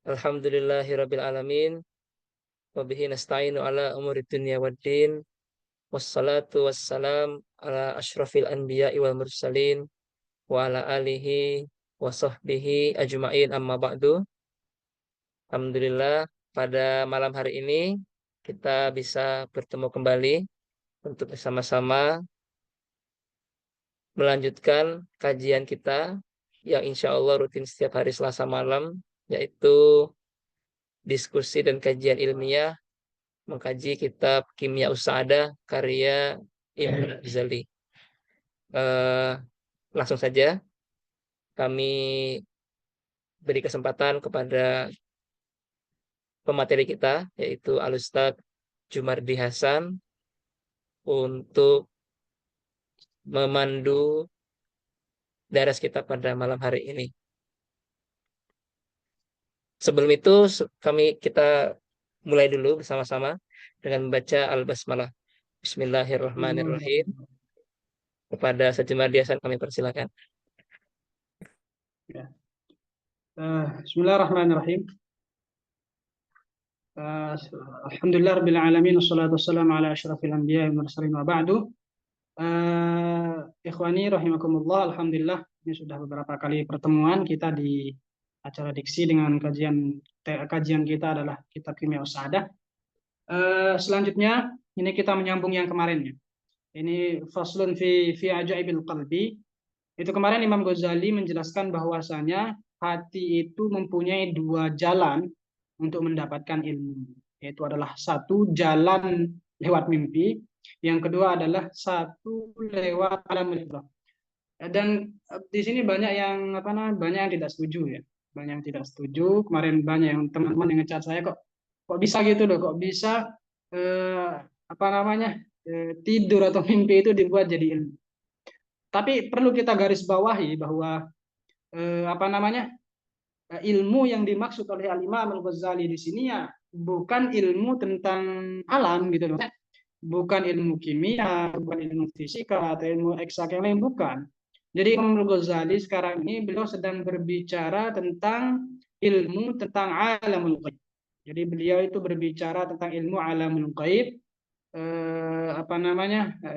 Alhamdulillahirabbil alamin wa bihi nasta'inu ala umuri dunya waddin wassalatu wassalam ala asyrafil anbiya'i wal mursalin wa ala alihi wa sahbihi ajma'in amma ba'du. Alhamdulillah pada malam hari ini kita bisa bertemu kembali untuk bersama-sama melanjutkan kajian kita yang insya Allah rutin setiap hari Selasa malam, yaitu diskusi dan kajian ilmiah mengkaji kitab Kimia Usada karya Ibnu Ghazali. Eh, Langsung saja kami beri kesempatan kepada pemateri kita yaitu Al-Ustadz Jumardi Hasan untuk memandu daras kita pada malam hari ini. Sebelum itu kita mulai dulu bersama-sama dengan membaca Al-Basmalah. Bismillahirrahmanirrahim. Kepada Ustadz Jumardi Hasan kami persilakan. Ya. Bismillahirrahmanirrahim. Alhamdulillah rabbil alamin wassalatu wassalamu ala asyrafil anbiya'i wal mursalin wa ba'du. Ikhwani rahimakumullah, alhamdulillah ini sudah beberapa kali pertemuan kita di acara diksi dengan kajian kita adalah kitab Kimia Usada. Selanjutnya ini kita menyambung yang kemarin ya. Ini faslun fi ajaibil qalbi. Itu kemarin Imam Ghazali menjelaskan bahwasanya hati itu mempunyai dua jalan untuk mendapatkan ilmu. Yaitu adalah satu jalan lewat mimpi, yang kedua adalah satu lewat alam ibrah. Dan di sini banyak yang tidak setuju ya. Banyak yang tidak setuju. Kemarin banyak yang teman-teman yang ngecat saya kok bisa gitu loh, kok bisa tidur atau mimpi itu dibuat jadi ilmu. Tapi perlu kita garis bawahi bahwa ilmu yang dimaksud oleh Al-Imam Al-Ghazali di sini ya bukan ilmu tentang alam gitu loh. Bukan ilmu kimia, bukan ilmu fisika atau ilmu eksak yang lain, bukan. Jadi Imam Al-Ghazali sekarang ini beliau sedang berbicara tentang ilmu tentang alamul ghaib. Jadi beliau itu berbicara tentang ilmu alamul ghaib,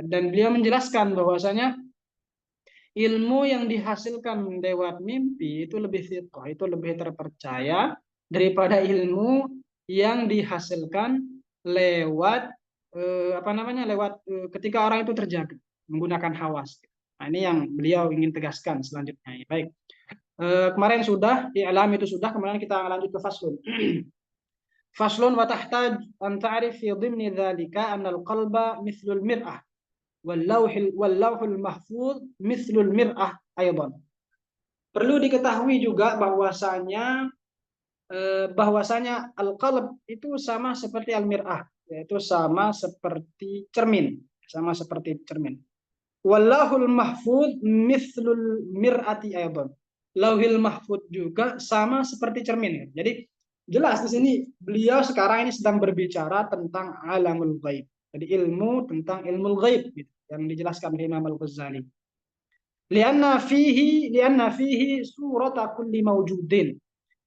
dan beliau menjelaskan bahwasanya ilmu yang dihasilkan lewat mimpi itu lebih fiqh, itu lebih terpercaya daripada ilmu yang dihasilkan lewat ketika orang itu terjaga menggunakan hawas. Nah, ini yang beliau ingin tegaskan selanjutnya. Baik. Kemarin sudah di alam itu sudah, kemudian kita lanjut ke faslun. Faslun wa tahtaj an ta'rif fi dhimni dzalika anna al-qalba mithlul mir'ah wallauhul mahfuz mithlul mir'ah aydan. Perlu diketahui juga bahwasanya al-qalb itu sama seperti al-mir'ah, yaitu sama seperti cermin, Wallahul mahfuz mithlul mir'ati aydan. Lauhil mahfuz juga sama seperti cermin. Jadi jelas di sini beliau sekarang ini sedang berbicara tentang alamul ghaib. Jadi ilmu tentang ilmu ghaib gitu, yang dijelaskan oleh Imam Al-Ghazali. Lianna fihi surata kulli mawjudin.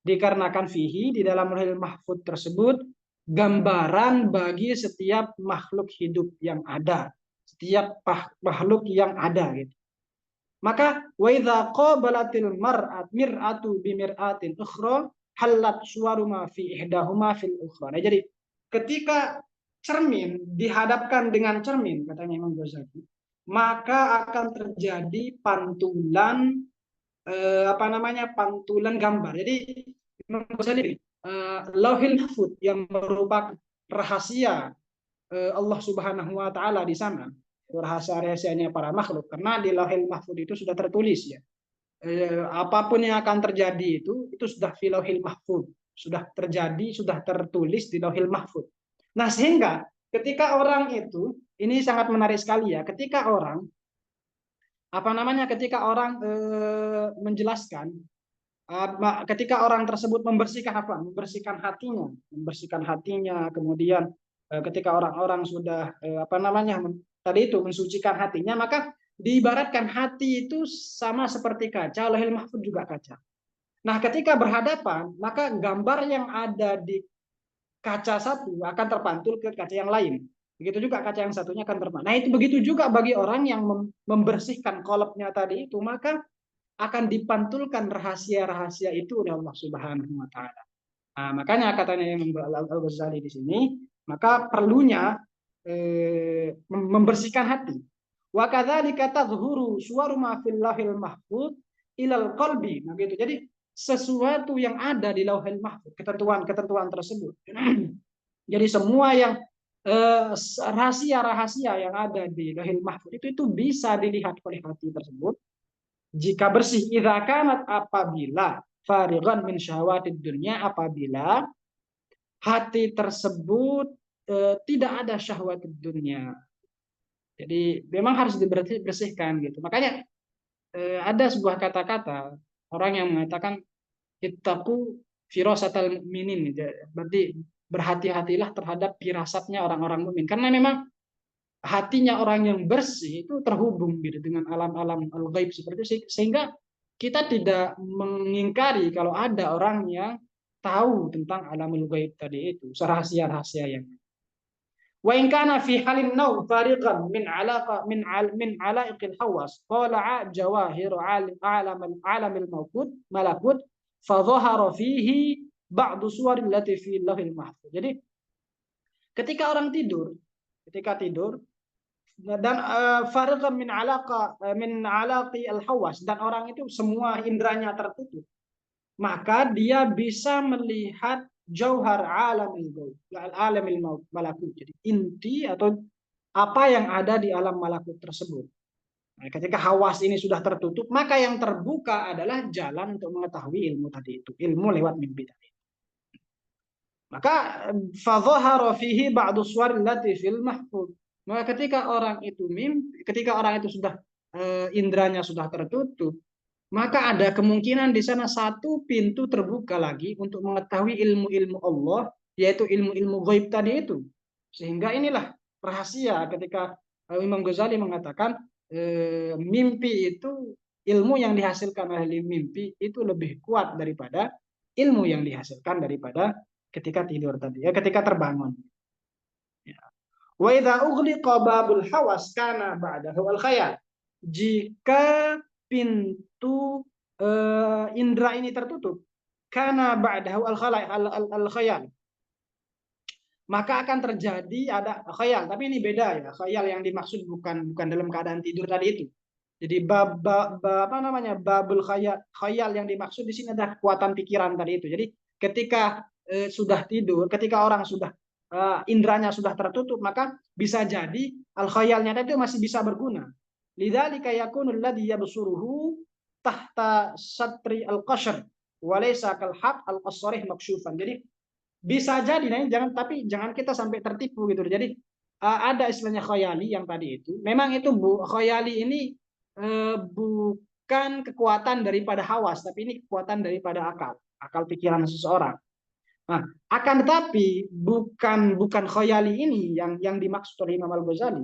Dikarenakan fihi di dalam lauhil mahfuz tersebut gambaran bagi setiap makhluk hidup yang ada, setiap makhluk yang ada gitu. Maka wa idza qabalatil mir'atu bi mir'atin ukhra halat suwaru ma fi ihdahuma fil ukhra. Nah, jadi ketika cermin dihadapkan dengan cermin, katanya Imam Ghazali, maka akan terjadi pantulan pantulan gambar. Jadi Imam Ghazali lauhil mahfuz yang merupakan rahasia Allah Subhanahu wa taala di sana, rahasia-rahasianya para makhluk, karena di lauhil mahfuz itu sudah tertulis ya. Apapun yang akan terjadi itu sudah di lauhil mahfuz, sudah terjadi, sudah tertulis di lauhil mahfuz. Nah, sehingga ketika orang itu, ini sangat menarik sekali ya, ketika orang menjelaskan, ketika orang tersebut membersihkan hatinya, kemudian ketika orang-orang sudah mensucikan hatinya, maka diibaratkan hati itu sama seperti kaca, lauhil mahfuz juga kaca. Nah, ketika berhadapan, maka gambar yang ada di kaca satu akan terpantul ke kaca yang lain. Begitu juga kaca yang satunya akan terpantul. Nah, itu begitu juga bagi orang yang membersihkan kolabnya tadi itu, maka akan dipantulkan rahasia-rahasia itu oleh Allah Subhanahu wa taala. Nah, makanya katanya Imam Al-Ghazali di sini, maka perlunya membersihkan hati. Wa kadzalika tadhhuru suwaru ma fil lahil mahfuz ilal qalbi. Nah, gitu. Jadi sesuatu yang ada di lauhil mahfuz, ketentuan-ketentuan tersebut. Jadi semua yang rahasia-rahasia yang ada di lauhil mahfuz itu bisa dilihat oleh hati tersebut jika bersih. Idza kanat, apabila farighan min syahwatid dunya, apabila hati tersebut tidak ada syahwat dunia. Jadi memang harus dibersihkan gitu. Makanya ada sebuah kata-kata orang yang mengatakan ittaqu firasatal mukminin. Berarti berhati-hatilah terhadap firasatnya orang-orang mukmin. Karena memang hatinya orang yang bersih itu terhubung gitu dengan alam-alam al-ghaib seperti itu, sehingga kita tidak mengingkari kalau ada orang yang tahu tentang alamul ghaib tadi itu, rahasia-rahasia yang wa in kana fi halin naw fariqan min alaqa min alaiqil hawas qala jawahir alamil mawqut malakut fa dhahara fihi ba'du suwar allati fi lahil mahfuz. Jadi ketika tidur dan fariqan min alaqi al hawas, dan orang itu semua indranya tertutup, maka dia bisa melihat jauhar alamil malakut. Jadi inti atau apa yang ada di alam malakut tersebut. Nah, ketika hawas ini sudah tertutup, maka yang terbuka adalah jalan untuk mengetahui ilmu tadi itu, ilmu lewat mimpi tadi. Maka fadhahara fihi ba'du suwar allati fil mahfuz. Maka ketika orang itu mimpi, ketika orang itu sudah indranya sudah tertutup, maka ada kemungkinan di sana satu pintu terbuka lagi untuk mengetahui ilmu-ilmu Allah, yaitu ilmu-ilmu ghaib tadi itu. Sehingga inilah rahasia ketika Imam Ghazali mengatakan mimpi itu, ilmu yang dihasilkan oleh mimpi itu lebih kuat daripada ilmu yang dihasilkan daripada ketika tidur tadi, ya, ketika terbangun. Wa idza ughliqa babul hawas kana ba'dahu al khayal. Jika pintu indera ini tertutup, karena ba'dahu al-khayal, maka akan terjadi ada khayal. Tapi ini beda ya, khayal yang dimaksud bukan dalam keadaan tidur tadi itu. Jadi apa namanya, babul khayal yang dimaksud di sini adalah kekuatan pikiran tadi itu. Jadi ketika sudah tidur, ketika orang sudah indranya sudah tertutup, maka bisa jadi al khayalnya itu masih bisa berguna. Lidzalika yakunu alladhi yabsuruhu tahta satri al-qashr wa laysa kal haq al-asrih maksyufan. Jadi bisa jadi, nah tapi jangan kita sampai tertipu gitu. Jadi ada istilahnya khayali yang tadi itu. Memang itu khayali ini bukan kekuatan daripada hawas, tapi ini kekuatan daripada akal pikiran seseorang. Nah, akan tetapi bukan khayali ini yang dimaksud oleh Imam Al-Ghazali.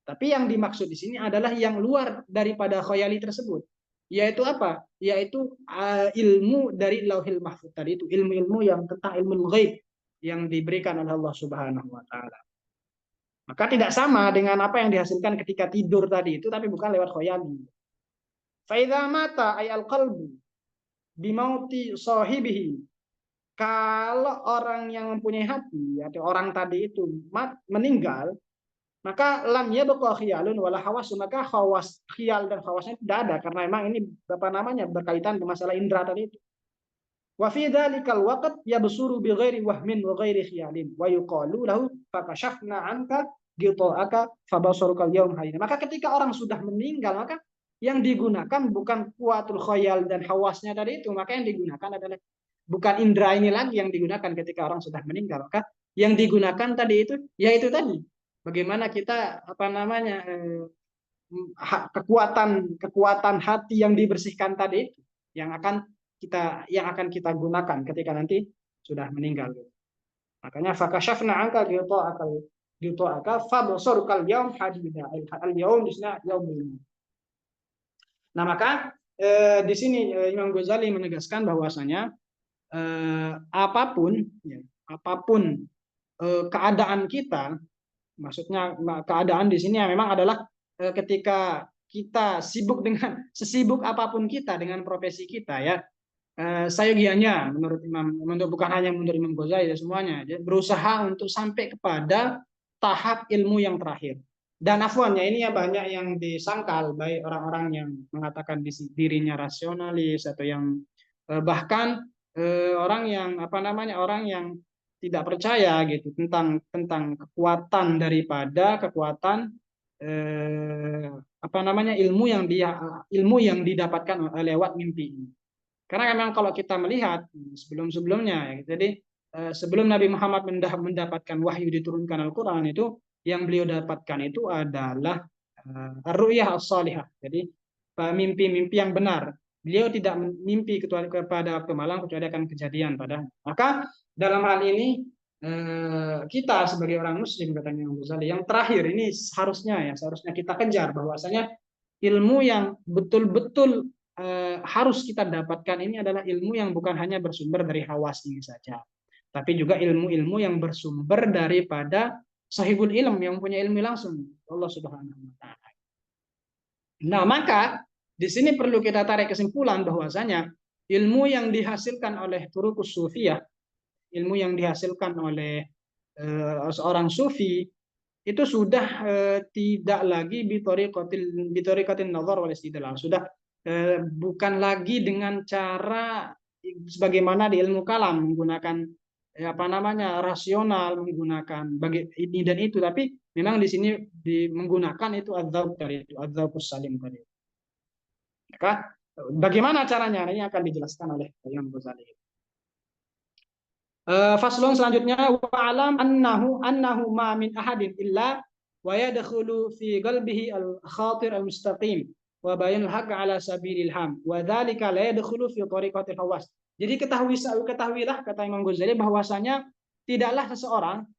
Tapi yang dimaksud di sini adalah yang luar daripada khayali tersebut. Yaitu apa? Yaitu ilmu dari Lauhil Mahfuz tadi itu, ilmu-ilmu yang tentang ilmu ghaib yang diberikan oleh Allah Subhanahu wa taala. Maka tidak sama dengan apa yang dihasilkan ketika tidur tadi itu, tapi bukan lewat khayali. Fa idza mata ay al-qalbu bimauti sahibihi. Kalau orang yang mempunyai hati atau orang tadi itu meninggal, maka lam yabqa khiyalun wala hawas, maka hawas, khiyal dan hawasnya tidak ada, karena memang ini apa namanya berkaitan dengan masalah indra tadi itu. Wa fi dzalikal waqt yabsuru bi ghairi wahmin wa ghairi khiyalin wa yuqalu lahu fakashafna anka ghita'aka fabasaruka al-yawm hayyin. Maka ketika orang sudah meninggal, maka yang digunakan bukan kuatul khayal dan hawasnya tadi itu, maka yang digunakan adalah bukan indra ini lagi yang digunakan ketika orang sudah meninggal. Maka yang digunakan tadi itu yaitu tadi bagaimana kita apa namanya kekuatan hati yang dibersihkan tadi itu yang akan kita gunakan ketika nanti sudah meninggal. Makanya fakashafna angka aka fabsarukal yaum hadida al yaum disna yaumul. Nah, maka di sini Imam Ghazali menegaskan bahwasanya apapun, ya, apapun keadaan kita, maksudnya keadaan di sini ya memang adalah ketika kita sibuk dengan sesibuk apapun kita dengan profesi kita ya, sayogianya menurut Imam, bukan hanya menurut Imam Ghazali ya semuanya, dia berusaha untuk sampai kepada tahap ilmu yang terakhir. Dan afwannya ini ya banyak yang disangkal, baik orang-orang yang mengatakan dirinya rasionalis atau yang bahkan orang yang apa namanya, orang yang tidak percaya gitu tentang kekuatan daripada kekuatan apa namanya, ilmu yang didapatkan lewat mimpi. Karena memang kalau kita melihat sebelum-sebelumnya, ya, jadi sebelum Nabi Muhammad mendapatkan wahyu diturunkan Al-Quran itu, yang beliau dapatkan itu adalah ar-ru'yah as-salihah. Jadi mimpi-mimpi yang benar. Beliau tidak mimpi kepada waktu malam kecuali akan kejadian pada. Maka dalam hal ini kita sebagai orang Muslim, katanya Imam Ghazali, yang terakhir ini seharusnya kita kejar bahwasanya ilmu yang betul-betul harus kita dapatkan ini adalah ilmu yang bukan hanya bersumber dari hawas ini saja, tapi juga ilmu-ilmu yang bersumber daripada sahibul ilm, yang punya ilmu langsung, Allah Subhanahu wa taala. Nah, maka di sini perlu kita tarik kesimpulan bahwasanya ilmu yang dihasilkan oleh turukus sufiyah, ilmu yang dihasilkan oleh seorang sufi itu sudah tidak lagi bitoriqatin nazar wal istidlal, sudah bukan lagi dengan cara sebagaimana di ilmu kalam menggunakan apa namanya rasional, menggunakan bagi ini dan itu, tapi memang di sini menggunakan itu adzauq tadi, itu adzauqus salim tadi. Maka bagaimana caranya ini akan dijelaskan oleh Imam Ghazali. Faslon selanjutnya, wa'alam annahu ma min ahadin illa wa yadkhulu fi qalbihi al-khatir al-mustaqim wa bayanul haqq ala sabilil ham wa dzalika la yadkhulu fi tariqatil hawas. Jadi ketahuilah kata Imam Ghazali bahwasanya tidaklah seseorang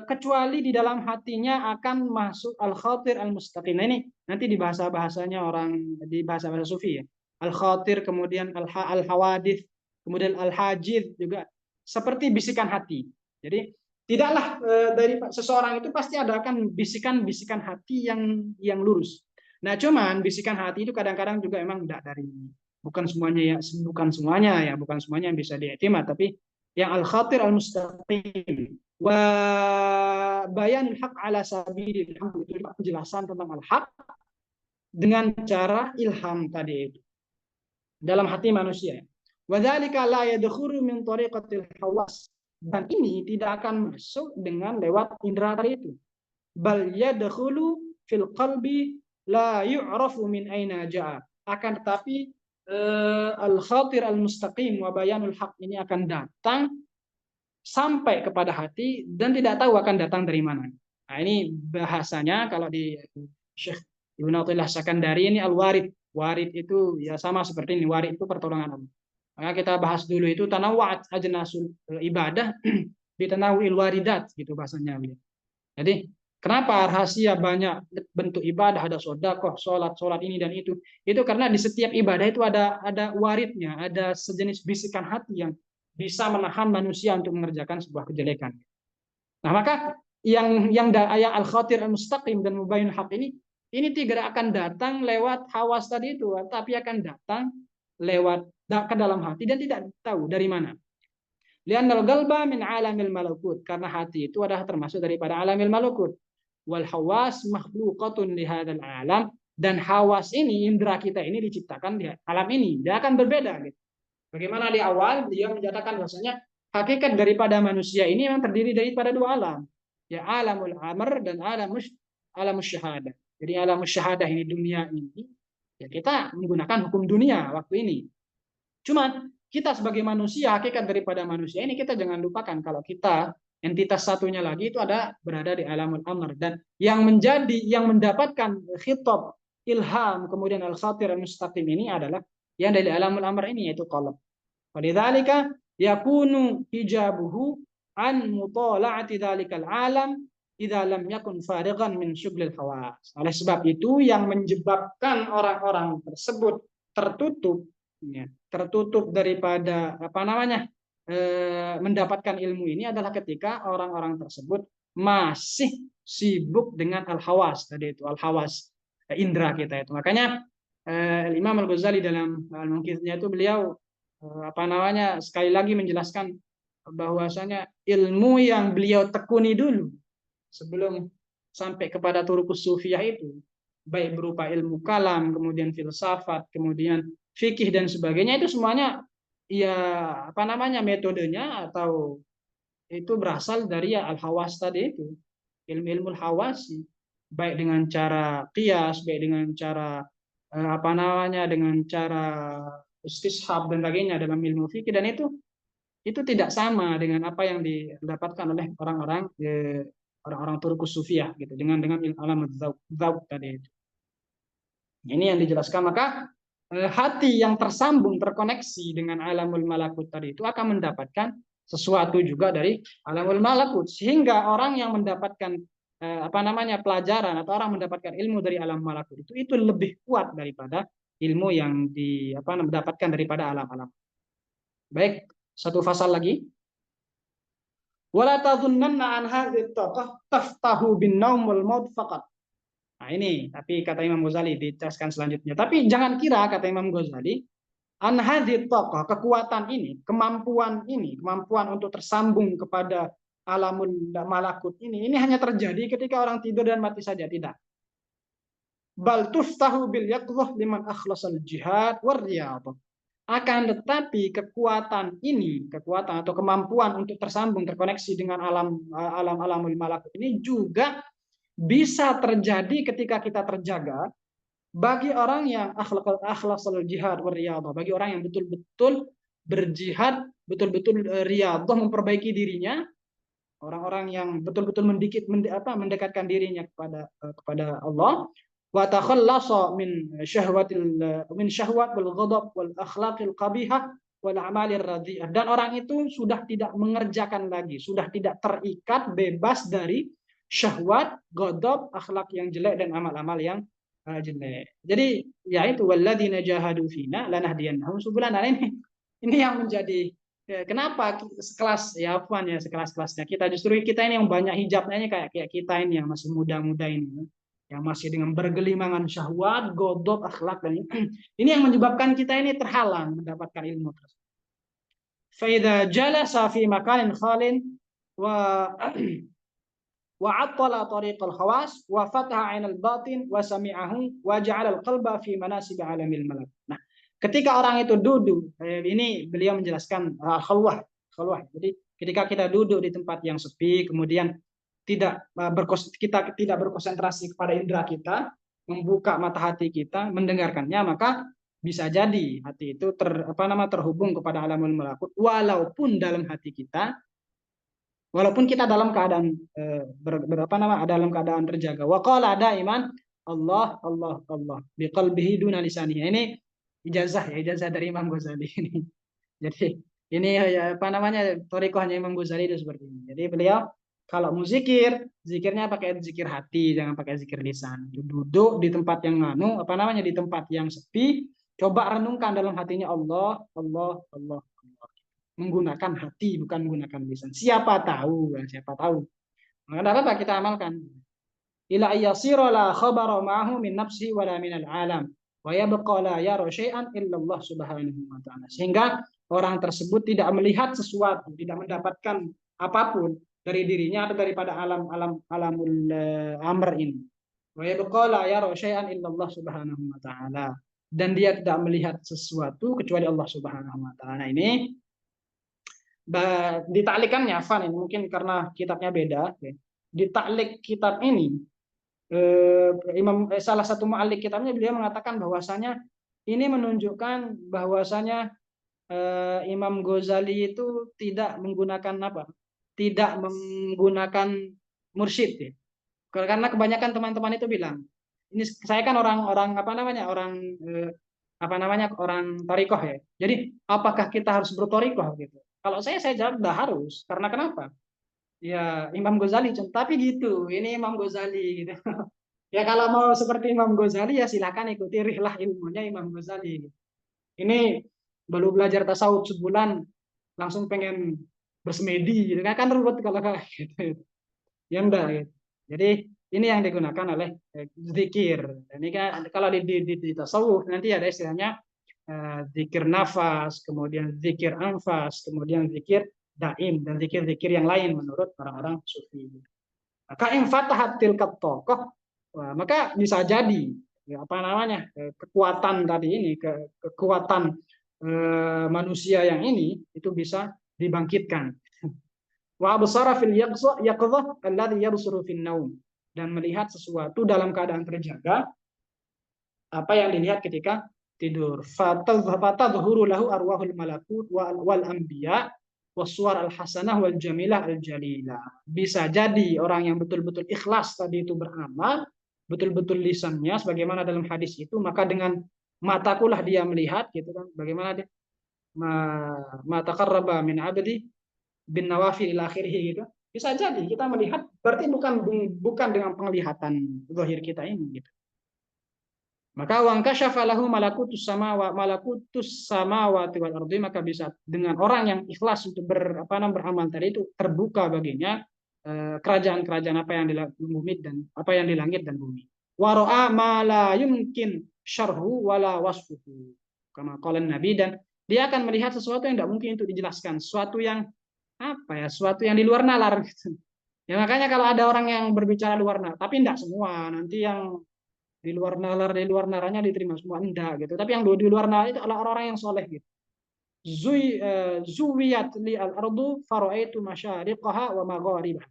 kecuali di dalam hatinya akan masuk al-khatir al-mustaqim. Nah, ini nanti di bahasa-bahasanya orang, di bahasa-bahasa sufi ya. Al-khatir, kemudian al-hawadith, kemudian al-hajid juga seperti bisikan hati. Jadi tidaklah dari seseorang itu pasti ada akan bisikan-bisikan hati yang lurus. Nah, cuman bisikan hati itu kadang-kadang juga emang tidak dari, bukan semuanya yang bisa diiktimad, tapi yang al-khatir al-mustaqim wa bayanul haq ala sabilil ham, itu penjelasan tentang al-haq dengan cara ilham tadi itu dalam hati manusia. Wadzalika la yadkhulu min tariqatil hawas, dan ini tidak akan masuk dengan lewat indera tadi itu. Bal yadkhulu fil qalbi la yu'rafu min aina ja'a. Akan tetapi al-khatir al-mustaqim wa bayanul haq ini akan datang sampai kepada hati dan tidak tahu akan datang dari mana. Nah, ini bahasanya kalau di Syekh Ibnu Athaillah Sakandari ini al-warid. Warid itu ya sama seperti ini, warid itu pertolongan Allah. Maka kita bahas dulu itu tanawwa'at ajnasul ibadah bi tanawu'il waridat gitu bahasanya. Jadi kenapa rahasia banyak bentuk ibadah, ada sedekah, sholat ini dan itu? Itu karena di setiap ibadah itu ada waridnya, ada sejenis bisikan hati yang bisa menahan manusia untuk mengerjakan sebuah kejelekan. Nah, maka yang ayat al-khatir al-mustaqim dan mubayyin haq ini tidak akan datang lewat hawas tadi itu, tapi akan datang lewat ke dalam hati dan tidak tahu dari mana. Li'annal qalba min alamil malakut, karena hati itu adalah termasuk daripada alamil malakut. Wal hawas makhluqatun li hadzal alam, dan hawas ini, indera kita ini diciptakan di alam ini. Dia akan berbeda gitu. Bagaimana di awal dia menyatakan bahwasanya hakikat daripada manusia ini memang terdiri daripada dua alam. Ya, alamul amr dan alamus syahadah. Jadi alamus syahadah ini, dunia ini, ya kita menggunakan hukum dunia waktu ini. Cuman kita sebagai manusia, hakikat daripada manusia ini kita jangan lupakan kalau kita entitas satunya lagi itu berada di alamul amr, dan yang mendapatkan khitab, ilham, kemudian al-khatir al-mustaqim ini adalah yang dari alamul amr ini, yaitu qalb. Walidzalika yakunu hijabuhu an mutala'ati dzalikal alam idza lam yakun farighan min syughlil hawas. Oleh sebab itu yang menyebabkan orang-orang tersebut tertutup, ya, tertutup daripada apa namanya mendapatkan ilmu ini adalah ketika orang-orang tersebut masih sibuk dengan al-hawas tadi itu al-hawas indera kita itu. Makanya Imam Al-Ghazali dalam Al-Munqidhnya itu beliau apa namanya sekali lagi menjelaskan bahwasanya ilmu yang beliau tekuni dulu sebelum sampai kepada turukus sufiyah itu, baik berupa ilmu kalam, kemudian filsafat, kemudian fikih dan sebagainya, itu semuanya ya apa namanya metodenya atau itu berasal dari ya al-hawas tadi itu, ilmu-ilmu hawasi, baik dengan cara qiyas, baik dengan cara apa namanya dengan cara istishab dan sebagainya dalam ilmu fikih, dan itu tidak sama dengan apa yang didapatkan oleh orang-orang orang-orang Turkus Sufiyah gitu dengan alam dzauq tadi itu. Ini yang dijelaskan, maka hati yang tersambung terkoneksi dengan alamul malakut tadi itu akan mendapatkan sesuatu juga dari alamul malakut, sehingga orang yang mendapatkan apa namanya pelajaran atau orang mendapatkan ilmu dari alam malakut itu lebih kuat daripada ilmu yang mendapatkan daripada alam-alam. Baik, satu fasal lagi. Wala tadhunnanna an hadhihi taqah taftahu bin naum wal maut faqat. Nah ini, tapi kata Imam Ghazali diteruskan selanjutnya. Tapi jangan kira, kata Imam Ghazali, an hadhihi taqah, kekuatan ini, kemampuan untuk tersambung kepada alamul malakut ini hanya terjadi ketika orang tidur dan mati saja, tidak. Bal tuftahu bil yaqdhah liman akhlasal jihad war riyadhah. Akan tetapi kekuatan atau kemampuan untuk tersambung terkoneksi dengan alamul malakut ini juga bisa terjadi ketika kita terjaga bagi orang yang akhlasul jihad war riyadhah, bagi orang yang betul-betul berjihad, betul-betul riyadhah, memperbaiki dirinya, orang-orang yang betul-betul mendekatkan dirinya kepada Allah, wa takhallasa min syahwat wal ghadab wal akhlaqil qabihah wal a'malir radhi'ah, dan orang itu sudah tidak mengerjakan lagi, sudah tidak terikat, bebas dari syahwat, ghadab, akhlak yang jelek dan amal-amal yang jelek. Jadi ya itu walladzina jahadu fina lanahdiyannahum subulana. Ini yang menjadi kenapa sekelas ya Afwan ya sekelas-kelasnya kita ini yang banyak hijabnya kayak kita ini yang masih muda-muda ini, yang masih dengan bergelimangan syahwat, godok, akhlak, dan ini yang menyebabkan kita ini terhalang mendapatkan ilmu tersebut. Faida jalasa fi makanin khalin wa وعطل طريق الخواص وفتح عين الباطن وسمعه وجعل القلب في مناسب عالم الملك. Nah, ketika orang itu duduk, ini beliau menjelaskan khalwah. Jadi ketika kita duduk di tempat yang sepi, kemudian kita tidak berkonsentrasi kepada indera kita, membuka mata hati kita, mendengarkannya, maka bisa jadi hati itu terhubung kepada alamul malakut, walaupun dalam hati kita, walaupun kita dalam keadaan dalam keadaan terjaga. Wa qala daiman Allah Allah Allah biqalbihi duna lisanihi. Ini ijazah dari Imam Ghazali ini. Jadi ini thariqahnya Imam Ghazali itu seperti ini. Jadi beliau kalau mau zikirnya pakai zikir hati, jangan pakai zikir lisan. Duduk di tempat yang di tempat yang sepi, coba renungkan dalam hatinya Allah Allah Allah. Menggunakan hati, bukan menggunakan lisan. Siapa tahu. Maka apa kita amalkan. Ila ayyasira la khabara ma'ahu min nafsi wala min al-alam wa yabqa la yara syai'an illa Allah subhanahu wa ta'ala. Sehingga orang tersebut tidak melihat sesuatu, tidak mendapatkan apapun dari dirinya atau daripada alamul amr ini. Wa yabqa la yara syai'an illa Allah subhanahu wa ta'ala. Dan dia tidak melihat sesuatu kecuali Allah subhanahu wa ta'ala. Ini ditaklikannya Afan ini mungkin karena kitabnya beda. Ditaklik kitab ini salah satu mu'allik kitabnya beliau mengatakan bahwasanya ini menunjukkan bahwasanya Imam Ghazali itu tidak menggunakan mursyid ya. Karena kebanyakan teman-teman itu bilang, ini saya kan orang thariqah ya. Jadi apakah kita harus berthariqah gitu? Kalau saya jawab tidak harus. Karena kenapa? Ya, Imam Ghazali, tapi gitu. Ini Imam Ghazali gitu. Ya kalau mau seperti Imam Ghazali ya silakan ikuti rihlah ilmunya Imam Ghazali. Ini baru belajar tasawuf sebulan langsung pengen bersemedi gitu kan, kan ruwet kalau kayak gitu. Ya enggak gitu. Jadi ini yang digunakan oleh zikir. Ini kan kalau di tasawuf nanti ada istilahnya zikir nafas, kemudian zikir anfas, kemudian zikir daim dan zikir-zikir yang lain menurut orang-orang sufi. Maka yang fatahat tilkat tokoh, maka bisa jadi ya, apa namanya kekuatan tadi ini, kekuatan manusia yang ini itu bisa dibangkitkan. Wa absara fil yaqظah alladhi yabsuru fin naum, dan melihat sesuatu dalam keadaan terjaga apa yang dilihat ketika tidur. Fatadhuru lahu arwahul malakut wal anbiya waswar al hasanah wal jamilah al jalilah. Bisa jadi orang yang betul-betul ikhlas tadi itu beramal, betul-betul lisannya sebagaimana dalam hadis itu, maka dengan matakulah dia melihat gitu kan, bagaimana dia ma taqarraba min abdi bin nawafil ila akhirih gitu. Bisa jadi kita melihat berarti bukan dengan penglihatan zahir kita ini gitu. Maka wangkasyafa lahu malakutus samawati wal ardi, maka bisa dengan orang yang ikhlas untuk beramal tadi itu terbuka baginya kerajaan-kerajaan apa yang di bumi dan apa yang di langit dan bumi. Wa ra'a ma la yumkin syarhu wala wasfuhu. Kama qala Nabi, dan dia akan melihat sesuatu yang tidak mungkin untuk dijelaskan, sesuatu yang apa ya, sesuatu yang di luar nalar gitu. Ya makanya kalau ada orang yang berbicara luar nalar, tapi tidak semua, nanti yang di luar naranya diterima semua enggak gitu, tapi yang di luar nalar itu adalah orang-orang yang soleh gitu. Zuwiyat li al-ardu faraitu masyariqaha wa magharibah.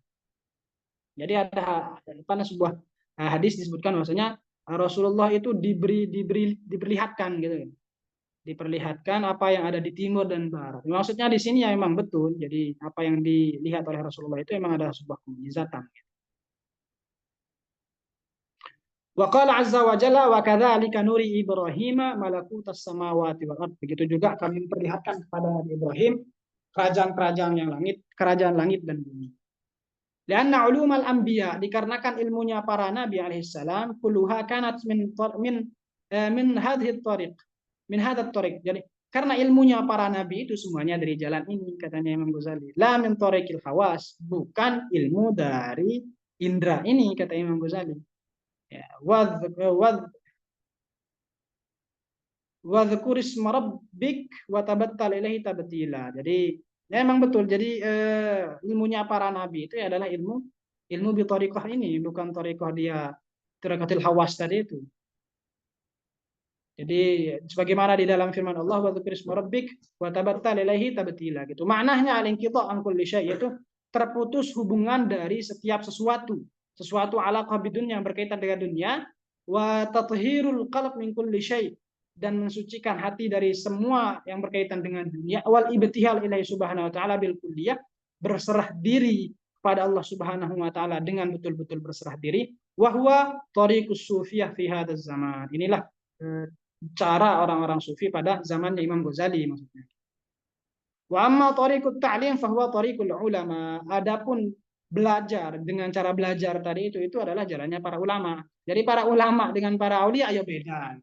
Jadi ada pada sebuah hadis disebutkan bahwasanya Rasulullah itu diperlihatkan gitu, diperlihatkan apa yang ada di timur dan barat. Maksudnya di sini ya memang betul. Jadi apa yang dilihat oleh Rasulullah itu memang ada sebuah mukjizatan. Wa qala azza wa jalla wa kadzalika nuri Ibrahim malakutas samawati wal ard. Begitu juga kami memperlihatkan kepada Nabi Ibrahim kerajaan-kerajaan yang langit, kerajaan langit dan bumi. Lianna ulumal anbiya, dikarenakan ilmunya para nabi alaihissalam kulluha kanat min hadhihi tariq, min hadzal tariq. Jadi karena ilmunya para nabi itu semuanya dari jalan ini, katanya Imam Ghazali. La min tariqil hawas, bukan ilmu dari indra ini, kata Imam Ghazali. Ya, wadhkur isma rabbik wa tabattal ilaihi tabtila. Jadi ya, memang betul. Jadi ilmunya para nabi itu adalah ilmu bi thariqah ini, bukan thariqah dia thariqatil hawas tadi itu. Jadi sebagaimana di dalam firman Allah wa dzikr isma rabbik wa tabattal ilaihi tabtila gitu. Maknanya al-inqita' an kulli syai', yaitu terputus hubungan dari setiap sesuatu. Sesuatu alaqah bidunya yang berkaitan dengan dunia, wa tathhirul qalb min kulli syai', dan mensucikan hati dari semua yang berkaitan dengan dunia, wal ibtihal ilaihi subhanahu wa ta'ala bil kulliyah, berserah diri kepada Allah Subhanahu wa taala dengan betul-betul berserah diri, wa huwa tariqus sufiyah fi hadzal zaman. Inilah cara orang-orang sufi pada zamannya Imam Ghazali maksudnya. Wa amma tariqut ta'lim fa huwa tariqul ulama. Adapun belajar dengan cara belajar tadi itu adalah jalannya para ulama. Jadi para ulama dengan para aulia ya beda.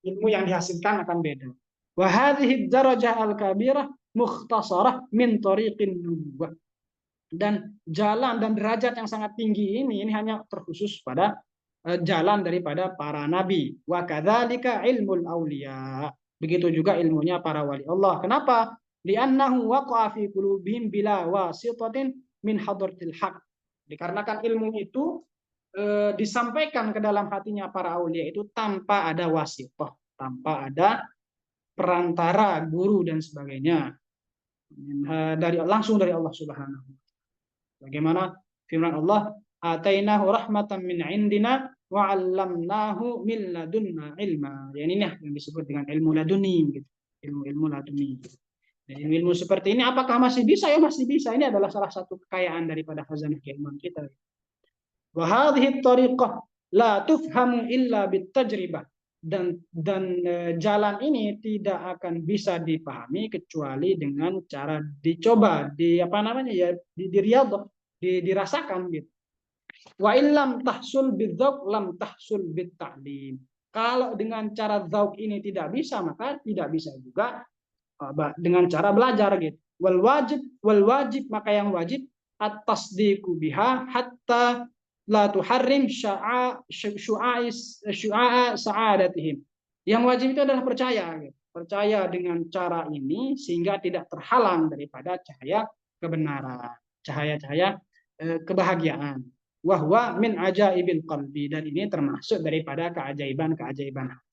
Ilmu yang dihasilkan akan beda. Wa hadhihi darajah al-kabirah mukhtasarah min tariqin nubuwah. Dan jalan dan derajat yang sangat tinggi ini hanya terkhusus pada jalan daripada para nabi. Wa kadzalika ilmul auliya. Begitu juga ilmunya para wali Allah. Kenapa? Li'annahu waqa'a fi qulubihim bila wasitatin min hadratil haq. Dikarenakan ilmu itu disampaikan ke dalam hatinya para aulia itu tanpa ada wasitah, tanpa ada perantara guru dan sebagainya, langsung dari Allah Subhanahu. Bagaimana firman Allah, atainahu rahmatan min indina wa 'allamnahu min ladunna ilma. Ya, ini yang disebut dengan ilmu laduni gitu. Ilmu laduni. Dan ilmu seperti ini apakah masih bisa? Ya masih bisa. Ini adalah salah satu kekayaan daripada khazanah keilmuan kita. Wa hadhihi tariqah la tufhamu illa bitajribah. Dan jalan ini tidak akan bisa dipahami kecuali dengan cara dicoba, di apa namanya ya, di riyadhah, dirasakan gitu. Wa illam tahsul bidzauq lam tahsul bitta'lim. Kalau dengan cara dzauq ini tidak bisa, maka tidak bisa juga dengan cara belajar gitu. Wal wajib maka yang wajib at-tasdiqu biha hatta la tuharrim syu'a sa'adatihim. Yang wajib itu adalah percaya gitu. Percaya dengan cara ini sehingga tidak terhalang daripada cahaya kebenaran, cahaya-cahaya kebahagiaan. Wahwa min ajaibil qalbi, dan ini termasuk daripada keajaiban-keajaiban hati.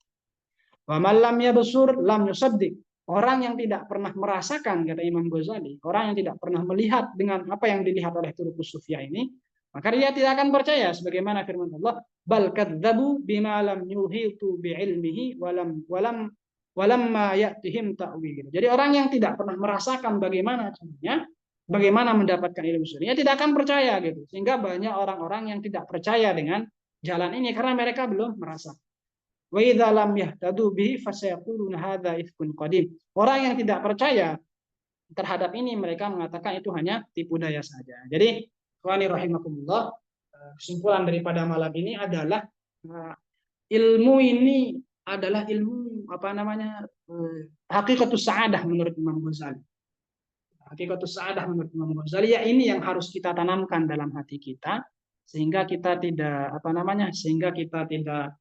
Wa man lam yabsur lam yusaddiq. Orang yang tidak pernah merasakan, kata Imam Ghazali, orang yang tidak pernah melihat dengan apa yang dilihat oleh turuqus sufiyah ini, maka dia tidak akan percaya sebagaimana firman Allah, bal kadzabu bima lam yuhitu bi'ilmihi walamma ya'tihim ta'wil. Jadi orang yang tidak pernah merasakan bagaimana caranya, bagaimana mendapatkan ilmu sunnah, tidak akan percaya gitu. Sehingga banyak orang-orang yang tidak percaya dengan jalan ini karena mereka belum merasa. Wa idza lam yahtadu bihi fasayaquluna hadza ifkun qadim. Orang yang tidak percaya terhadap ini mereka mengatakan itu hanya tipu daya saja. Jadi, ikhwani rahimakumullah, kesimpulan daripada malam ini adalah ilmu ini adalah ilmu hakikatus sa'adah menurut Imam Ghazali. Hakikatus sa'adah menurut Imam Ghazali, ya ini yang harus kita tanamkan dalam hati kita sehingga kita tidak sehingga kita tidak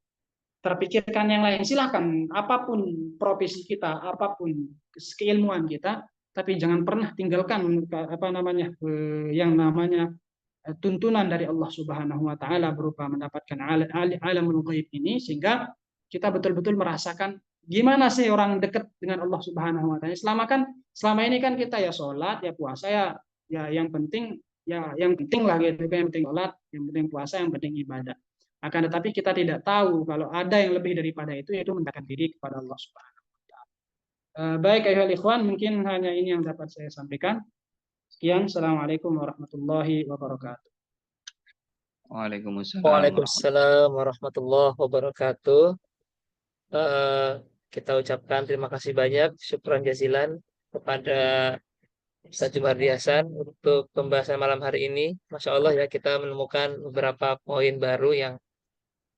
terpikirkan yang lain. Silahkan apapun profesi kita, apapun keilmuan kita, tapi jangan pernah tinggalkan yang namanya tuntunan dari Allah Subhanahu wa taala berupa mendapatkan alamul ghaib ini, sehingga kita betul-betul merasakan gimana sih orang dekat dengan Allah Subhanahu wa taala. Selama ini kan kita ya sholat, ya puasa, ya yang penting lah gitu, yang penting sholat, yang penting puasa, yang penting ibadah. Akan tetapi kita tidak tahu kalau ada yang lebih daripada itu, yaitu mendekatkan diri kepada Allah Subhanahu wa taala. Baik ayuhal ikhwan, mungkin hanya ini yang dapat saya sampaikan. Sekian, assalamualaikum warahmatullahi wabarakatuh. Waalaikumsalam warahmatullahi wabarakatuh. Kita ucapkan terima kasih banyak, syukran jazilan kepada Ustaz Jumardi Hasan untuk pembahasan malam hari ini. Masya Allah ya, kita menemukan beberapa poin baru yang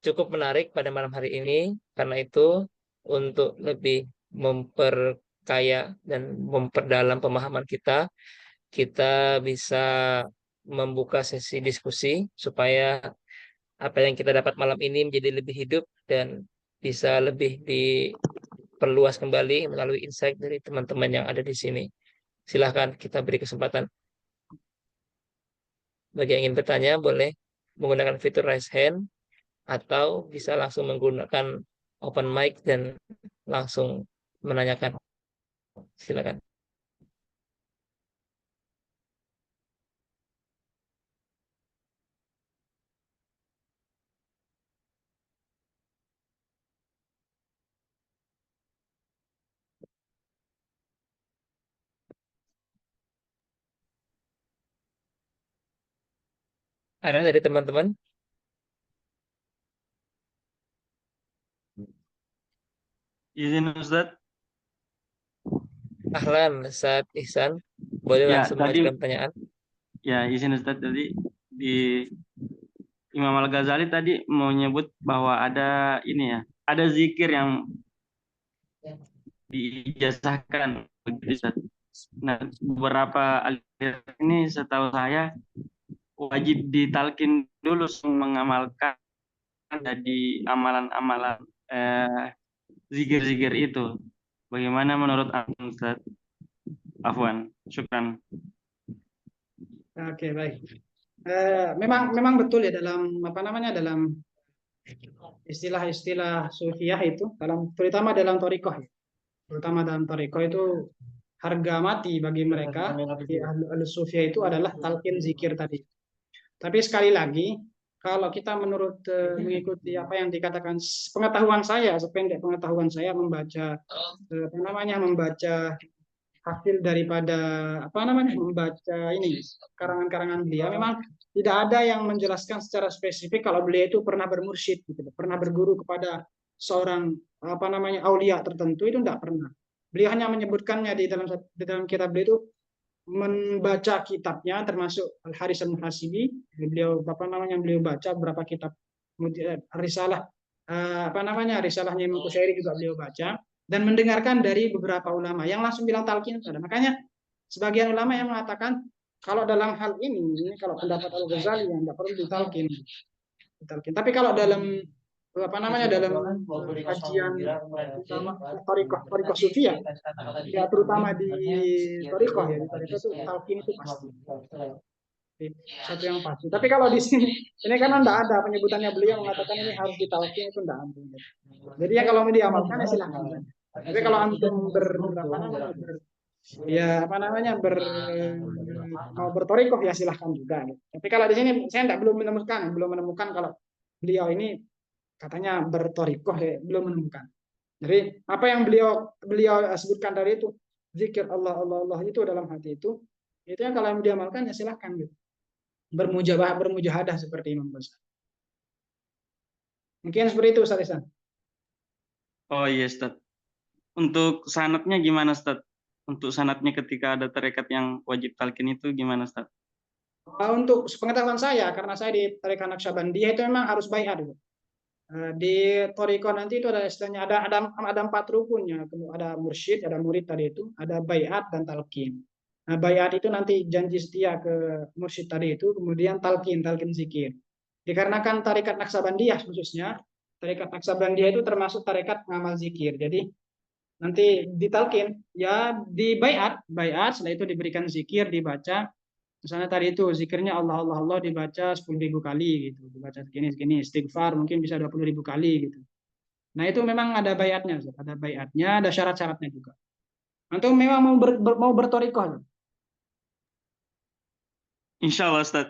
cukup menarik pada malam hari ini. Karena itu, untuk lebih memperkaya dan memperdalam pemahaman kita bisa membuka sesi diskusi supaya apa yang kita dapat malam ini menjadi lebih hidup dan bisa lebih diperluas kembali melalui insight dari teman-teman yang ada di sini. Silahkan kita beri kesempatan. Bagi yang ingin bertanya, boleh menggunakan fitur raise hand atau bisa langsung menggunakan open mic dan langsung menanyakan. Silakan. Ada dari teman-teman? Izin Ustadz. Ahlan, Ustadz Ihsan. Boleh Ya, langsung tadi mengajukan pertanyaan. ya izin Ustadz, tadi di Imam Al-Ghazali tadi mau nyebut bahwa ada ini ya, ada zikir yang diijazahkan. Nah, beberapa aliran ini setahu saya wajib ditalkin dulu mengamalkan jadi amalan-amalan zikir-zikir itu. Bagaimana menurut Anda, Ustaz? Afwan, syukran. Oke, baik. Memang betul ya dalam dalam istilah-istilah sufiyah itu, terutama dalam thariqah ya. Terutama dalam thariqah itu harga mati bagi mereka di ahli sufiyah itu adalah talqin zikir tadi. Tapi sekali lagi, kalau kita mengikuti apa yang dikatakan pengetahuan saya, sependek pengetahuan saya membaca membaca hasil daripada membaca ini karangan-karangan beliau, memang tidak ada yang menjelaskan secara spesifik kalau beliau itu pernah bermursyid gitu, pernah berguru kepada seorang aulia tertentu, itu tidak pernah. Beliau hanya menyebutkannya di dalam kitab beliau itu membaca kitabnya, termasuk Al Haris Al Muhasibi. Beliau apa namanya, beliau baca berapa kitab. Kemudian risalah apa namanya, risalahnya Imam Qushairi juga beliau baca, dan mendengarkan dari beberapa ulama yang langsung bilang talqin itu ada. Makanya sebagian ulama yang mengatakan kalau dalam hal ini kalau pendapat Al Ghazali yang tidak perlu ditalkin. Tapi kalau dalam apa namanya, dalam kajian utama Thariqah Sufiyah, ya terutama di Thariqah, ya di Thariqah itu talqin itu pasti satu yang pasti. Tapi kalau di sini ini kan tidak ada penyebutannya, beliau mengatakan ini harus ditalqin, itu tidak ada. Jadi ya kalau mau diamalkan ya silahkan saja. Tapi kalau antum apa namanya, ya apa namanya, mau bertorikoh ya silahkan juga. Gitu. Tapi kalau di sini saya belum menemukan kalau beliau ini katanya bertorikoh, ya, belum menemukan. Jadi apa yang beliau sebutkan tadi itu, zikir Allah Allah Allah itu dalam hati itu yang kalau yang diamalkan ya silahkan gitu. Bermujahadah seperti Imam Ghazali. Mungkin seperti itu Ustaz Ihsan. Oh iya Ustaz. Untuk sanatnya gimana Ustaz? Untuk sanatnya ketika ada tarekat yang wajib talqin itu gimana Ustaz? Untuk pengetahuan saya, karena saya di tarekat Naqsyabandiyah itu memang harus baiat. Gitu. Di Toriko nanti itu ada istilahnya ada 4 rukunnya, ada mursyid, ada murid tadi itu, ada baiat dan talqin. Nah, baiat itu nanti janji setia ke mursyid tadi itu, kemudian talqin zikir. Dikarenakan tarekat Naqsyabandiyah khususnya, tarekat Naqsyabandiyah itu termasuk tarekat ngamal zikir. Jadi nanti ditalkin ya di baiat, setelah itu diberikan zikir, dibaca. Misalnya tadi itu zikirnya Allah Allah Allah dibaca 10.000 kali gitu, dibaca segini istighfar mungkin bisa 20.000 kali gitu. Nah itu memang ada baiatnya, ada syarat-syaratnya juga. Antum memang mau bertorikoh. Insya Allah Ustaz.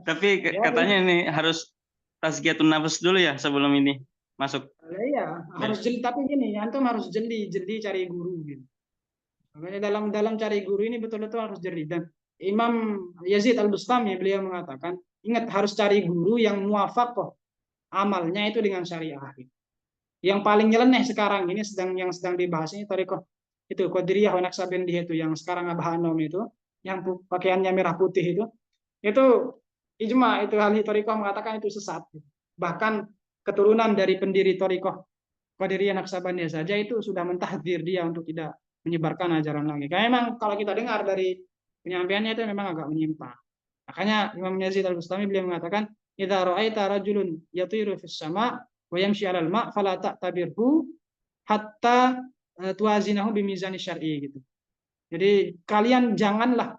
Tapi Ya, katanya ini harus tazkiyatun nafas dulu ya sebelum ini masuk. iya harus jeli, tapi gini antum harus jeli cari guru gitu. Makanya dalam cari guru ini betul-betul harus jeli. Dan Imam Yazid Al-Bustami beliau mengatakan, ingat harus cari guru yang muwafaqah amalnya itu dengan syariah. Yang paling nyeleneh sekarang ini yang sedang dibahas ini Thariqah itu Qadiriyah wa Naqsyabandiyah itu yang sekarang Abah Anom itu, yang pakaiannya merah putih itu ijma, itu ahli Thariqah mengatakan itu sesat. Bahkan keturunan dari pendiri Thariqah Qadiriyah Naqsyabandiyah saja itu sudah mentahdzir dia untuk tidak menyebarkan ajaran lagi. Karena memang kalau kita dengar dari penyampaiannya itu memang agak menyimpang. Makanya Imam Yazid Al-Bustami beliau mengatakan, "Idza ra'aita rajulun yatiru fis sama' wa yamshi 'alal ma' fala ta'tabirhu hatta tuazinahu bimizani syar'i," gitu. Jadi kalian janganlah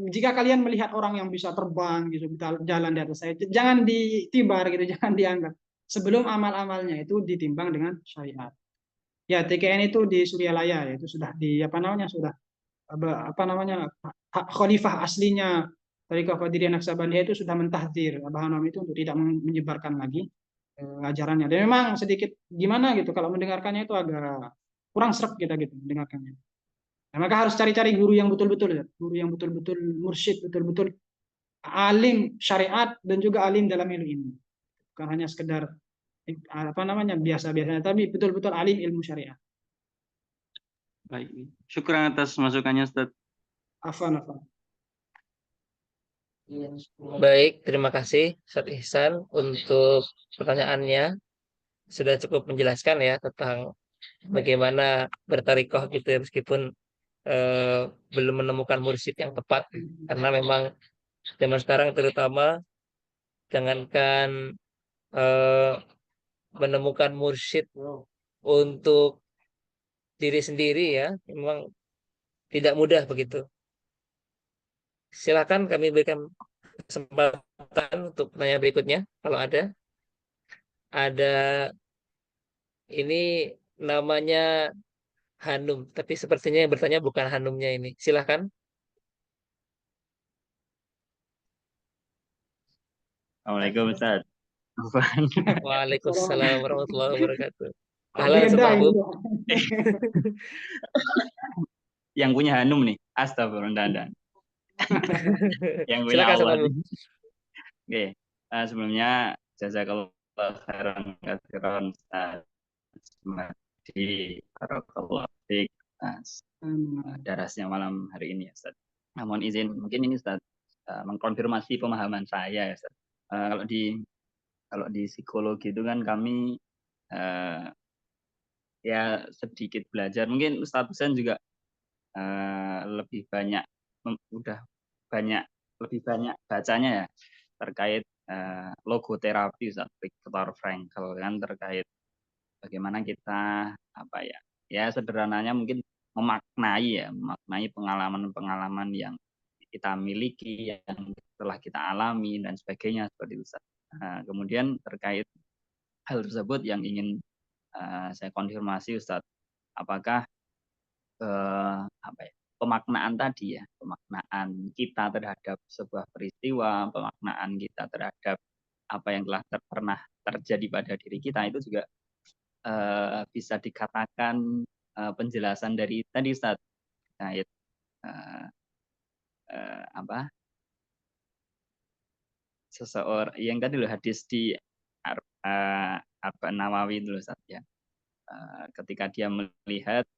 jika kalian melihat orang yang bisa terbang gitu, jalan di atas saya, jangan ditibar gitu, jangan dianggap sebelum amal-amalnya itu ditimbang dengan syariat. Ya, TKN itu di Suryalaya, itu sudah di apa namanya, sudah apa namanya, khalifah aslinya Thariqah Qadiriyah Naqsyabandiyah itu sudah mentahdzir Abah Anom itu untuk tidak menyebarkan lagi ajarannya. Dan memang sedikit gimana gitu kalau mendengarkannya itu agak kurang sreg kita gitu mendengarkannya. Nah, maka harus cari-cari guru yang betul-betul, mursyid, betul-betul alim syariat dan juga alim dalam ilmu ini. Bukan hanya sekedar apa namanya biasa-biasanya, tapi betul-betul alim ilmu syariat. Baik. Syukran atas masukannya Ustaz. Afan. Baik, terima kasih Ustaz Ihsan untuk pertanyaannya. Sudah cukup menjelaskan ya tentang bagaimana bertarikoh gitu ya, meskipun eh, belum menemukan mursyid yang tepat. Karena memang zaman sekarang terutama jangankan eh, menemukan mursyid untuk diri sendiri ya, memang tidak mudah begitu. Silakan kami berikan kesempatan untuk pertanyaan berikutnya kalau ada. Ada ini namanya Hanum, tapi sepertinya yang bertanya bukan Hanumnya ini. Silakan. Assalamualaikum Ustaz. Waalaikumsalam warahmatullahi wabarakatuh. Kok Ahlan beda Sebahbub. itu? Yang punya Hanum nih. Astagfirullah. Yang punya Silakan Allah. Sebahbub. Oke. Sebelumnya jazakallah khairan katsiran Ustaz. Barakallahu fiik. darasnya malam hari ini ya Ustaz. Mohon izin, mungkin ini Ustaz mengkonfirmasi pemahaman saya ya Ustaz. Kalau di psikologi itu kan kami ya sedikit belajar. Mungkin Ustaz Husain juga lebih banyak lebih banyak bacanya ya terkait logoterapi Ustaz Viktor Frankl kan, terkait bagaimana kita ya sederhananya mungkin memaknai pengalaman-pengalaman yang kita miliki, yang telah kita alami dan sebagainya seperti itu Ustaz. Kemudian terkait hal tersebut yang ingin saya konfirmasi Ustaz, apakah pemaknaan tadi ya, pemaknaan kita terhadap sebuah peristiwa, pemaknaan kita terhadap apa yang telah pernah terjadi pada diri kita itu juga bisa dikatakan penjelasan dari tadi Ustaz, terkait seseorang yang tadi loh, hadis di Arba'in Nawawi dulu Ustaz ya. Ketika dia melihat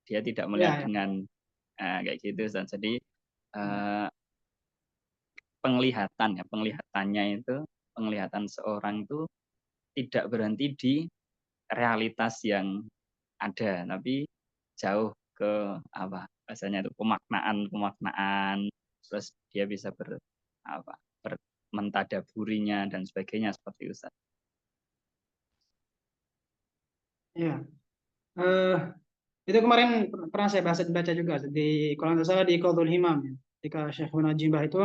dia tidak melihat dengan kayak gitu Ustaz. Jadi penglihatan seorang itu tidak berhenti di realitas yang ada, tapi jauh ke bahasanya itu pemaknaan, terus dia bisa mentadaburinya dan sebagainya seperti itu Ustaz. Ya, itu kemarin pernah saya baca juga di, kalau nggak salah, di Qadhul Himam ya. Ketika Syekhul Najibah itu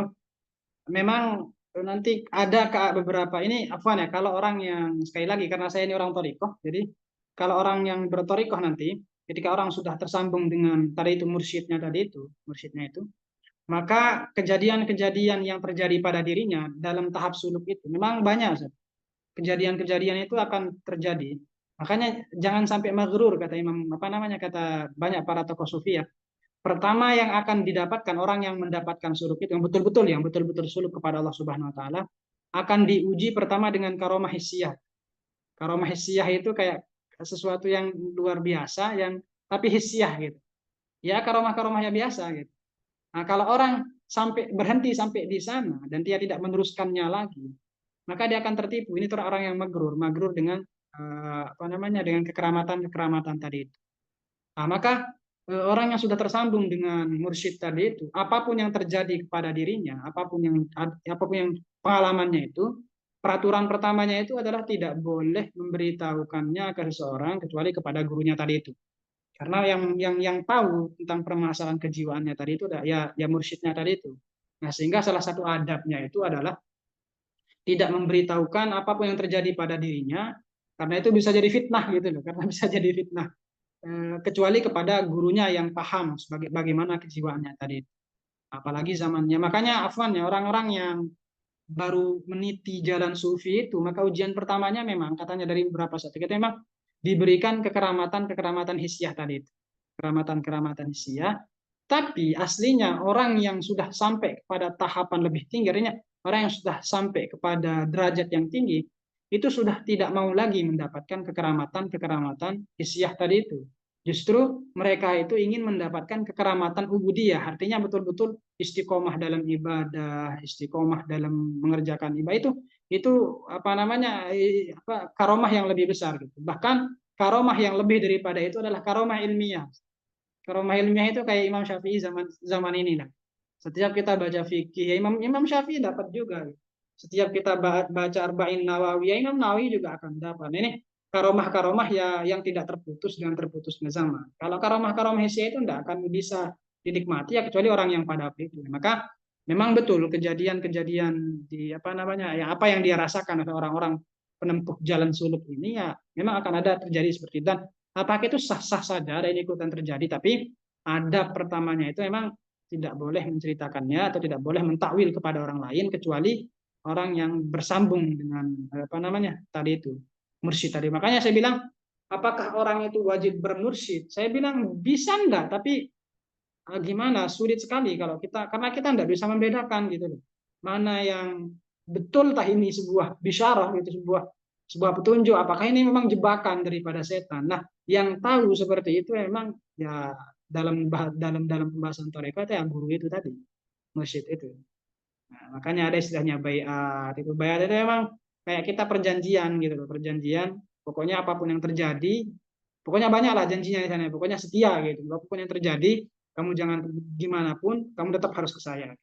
memang nanti ada beberapa ini afwan ya, kalau orang yang, sekali lagi karena saya ini orang thariqah, jadi kalau orang yang berthariqah nanti ketika orang sudah tersambung dengan tadi itu mursyidnya itu, maka kejadian-kejadian yang terjadi pada dirinya dalam tahap suluk itu memang banyak. Kejadian-kejadian itu akan terjadi. Makanya jangan sampai maghrur, kata Imam kata banyak para tokoh sufi ya. Pertama yang akan didapatkan orang yang mendapatkan suluk itu, yang betul-betul suluk kepada Allah Subhanahu wa taala, akan diuji pertama dengan karomah hissiyah. Karomah hissiyah itu kayak sesuatu yang luar biasa, yang tapi hissiyah gitu. Ya karomah-karomah yang biasa gitu. Nah, kalau orang berhenti sampai di sana dan dia tidak meneruskannya lagi, maka dia akan tertipu. Ini orang yang maghrur dengan dengan kekeramatan tadi itu. Nah, maka orang yang sudah tersambung dengan mursyid tadi itu, apapun yang terjadi kepada dirinya, apapun yang pengalamannya itu, peraturan pertamanya itu adalah tidak boleh memberitahukannya ke seseorang kecuali kepada gurunya tadi itu. Karena yang tahu tentang permasalahan kejiwaannya tadi itu ya mursyidnya tadi itu. Nah, sehingga salah satu adabnya itu adalah tidak memberitahukan apapun yang terjadi pada dirinya, karena itu bisa jadi fitnah gitu loh, karena bisa jadi fitnah, kecuali kepada gurunya yang paham bagaimana kejiwaannya tadi. Apalagi zamannya, makanya afwan ya, orang-orang yang baru meniti jalan sufi itu, maka ujian pertamanya memang katanya dari beberapa saat kita memang diberikan kekeramatan hissiyah tadi itu, kekeramatan hissiyah. Tapi aslinya orang yang sudah sampai kepada tahapan lebih tinggi, artinya orang yang sudah sampai kepada derajat yang tinggi, itu sudah tidak mau lagi mendapatkan kekeramatan hissiyah tadi itu. Justru mereka itu ingin mendapatkan kekeramatan ubudiyah, artinya betul-betul istiqomah dalam ibadah, istiqomah dalam mengerjakan ibadah, itu karomah yang lebih besar gitu. Bahkan karomah yang lebih daripada itu adalah karomah ilmiah. Karomah ilmiah itu kayak Imam Syafi'i zaman ini lah. Setiap kita baca fikih, ya Imam Syafi'i dapat juga. Setiap kita baca Arba'in Nawawi, ya Imam Nawawi juga akan dapat. Ini karomah-karomah yang tidak terputus dengan terputusnya zaman. Kalau karomah-karomah hissiyah itu tidak akan bisa dinikmati ya kecuali orang yang pada itu. Maka memang betul kejadian-kejadian di apa yang dia rasakan oleh orang-orang penempuh jalan suluk ini ya memang akan ada terjadi seperti itu. Dan apakah itu sah-sah saja ada ikutan terjadi, tapi adab pertamanya itu memang tidak boleh menceritakannya atau tidak boleh mentakwil kepada orang lain kecuali orang yang bersambung dengan tadi itu mursyid tadi. Makanya saya bilang, apakah orang itu wajib bermursyid? Saya bilang bisa enggak, tapi gimana, sulit sekali kalau karena kita enggak bisa membedakan gitu loh. Mana yang betul tah ini sebuah bisyarah gitu, sebuah petunjuk, apakah ini memang jebakan daripada setan. Nah, yang tahu seperti itu memang ya dalam pembahasan toriko itu yang guru itu tadi, mursyid itu. Nah, makanya ada istilahnya bayat. Itu bayat itu emang kayak kita perjanjian gitu loh, perjanjian. Pokoknya apapun yang terjadi, pokoknya banyak lah janjinya di sana. Pokoknya setia gitu. Apapun yang terjadi, kamu jangan gimana pun, kamu tetap harus ke saya.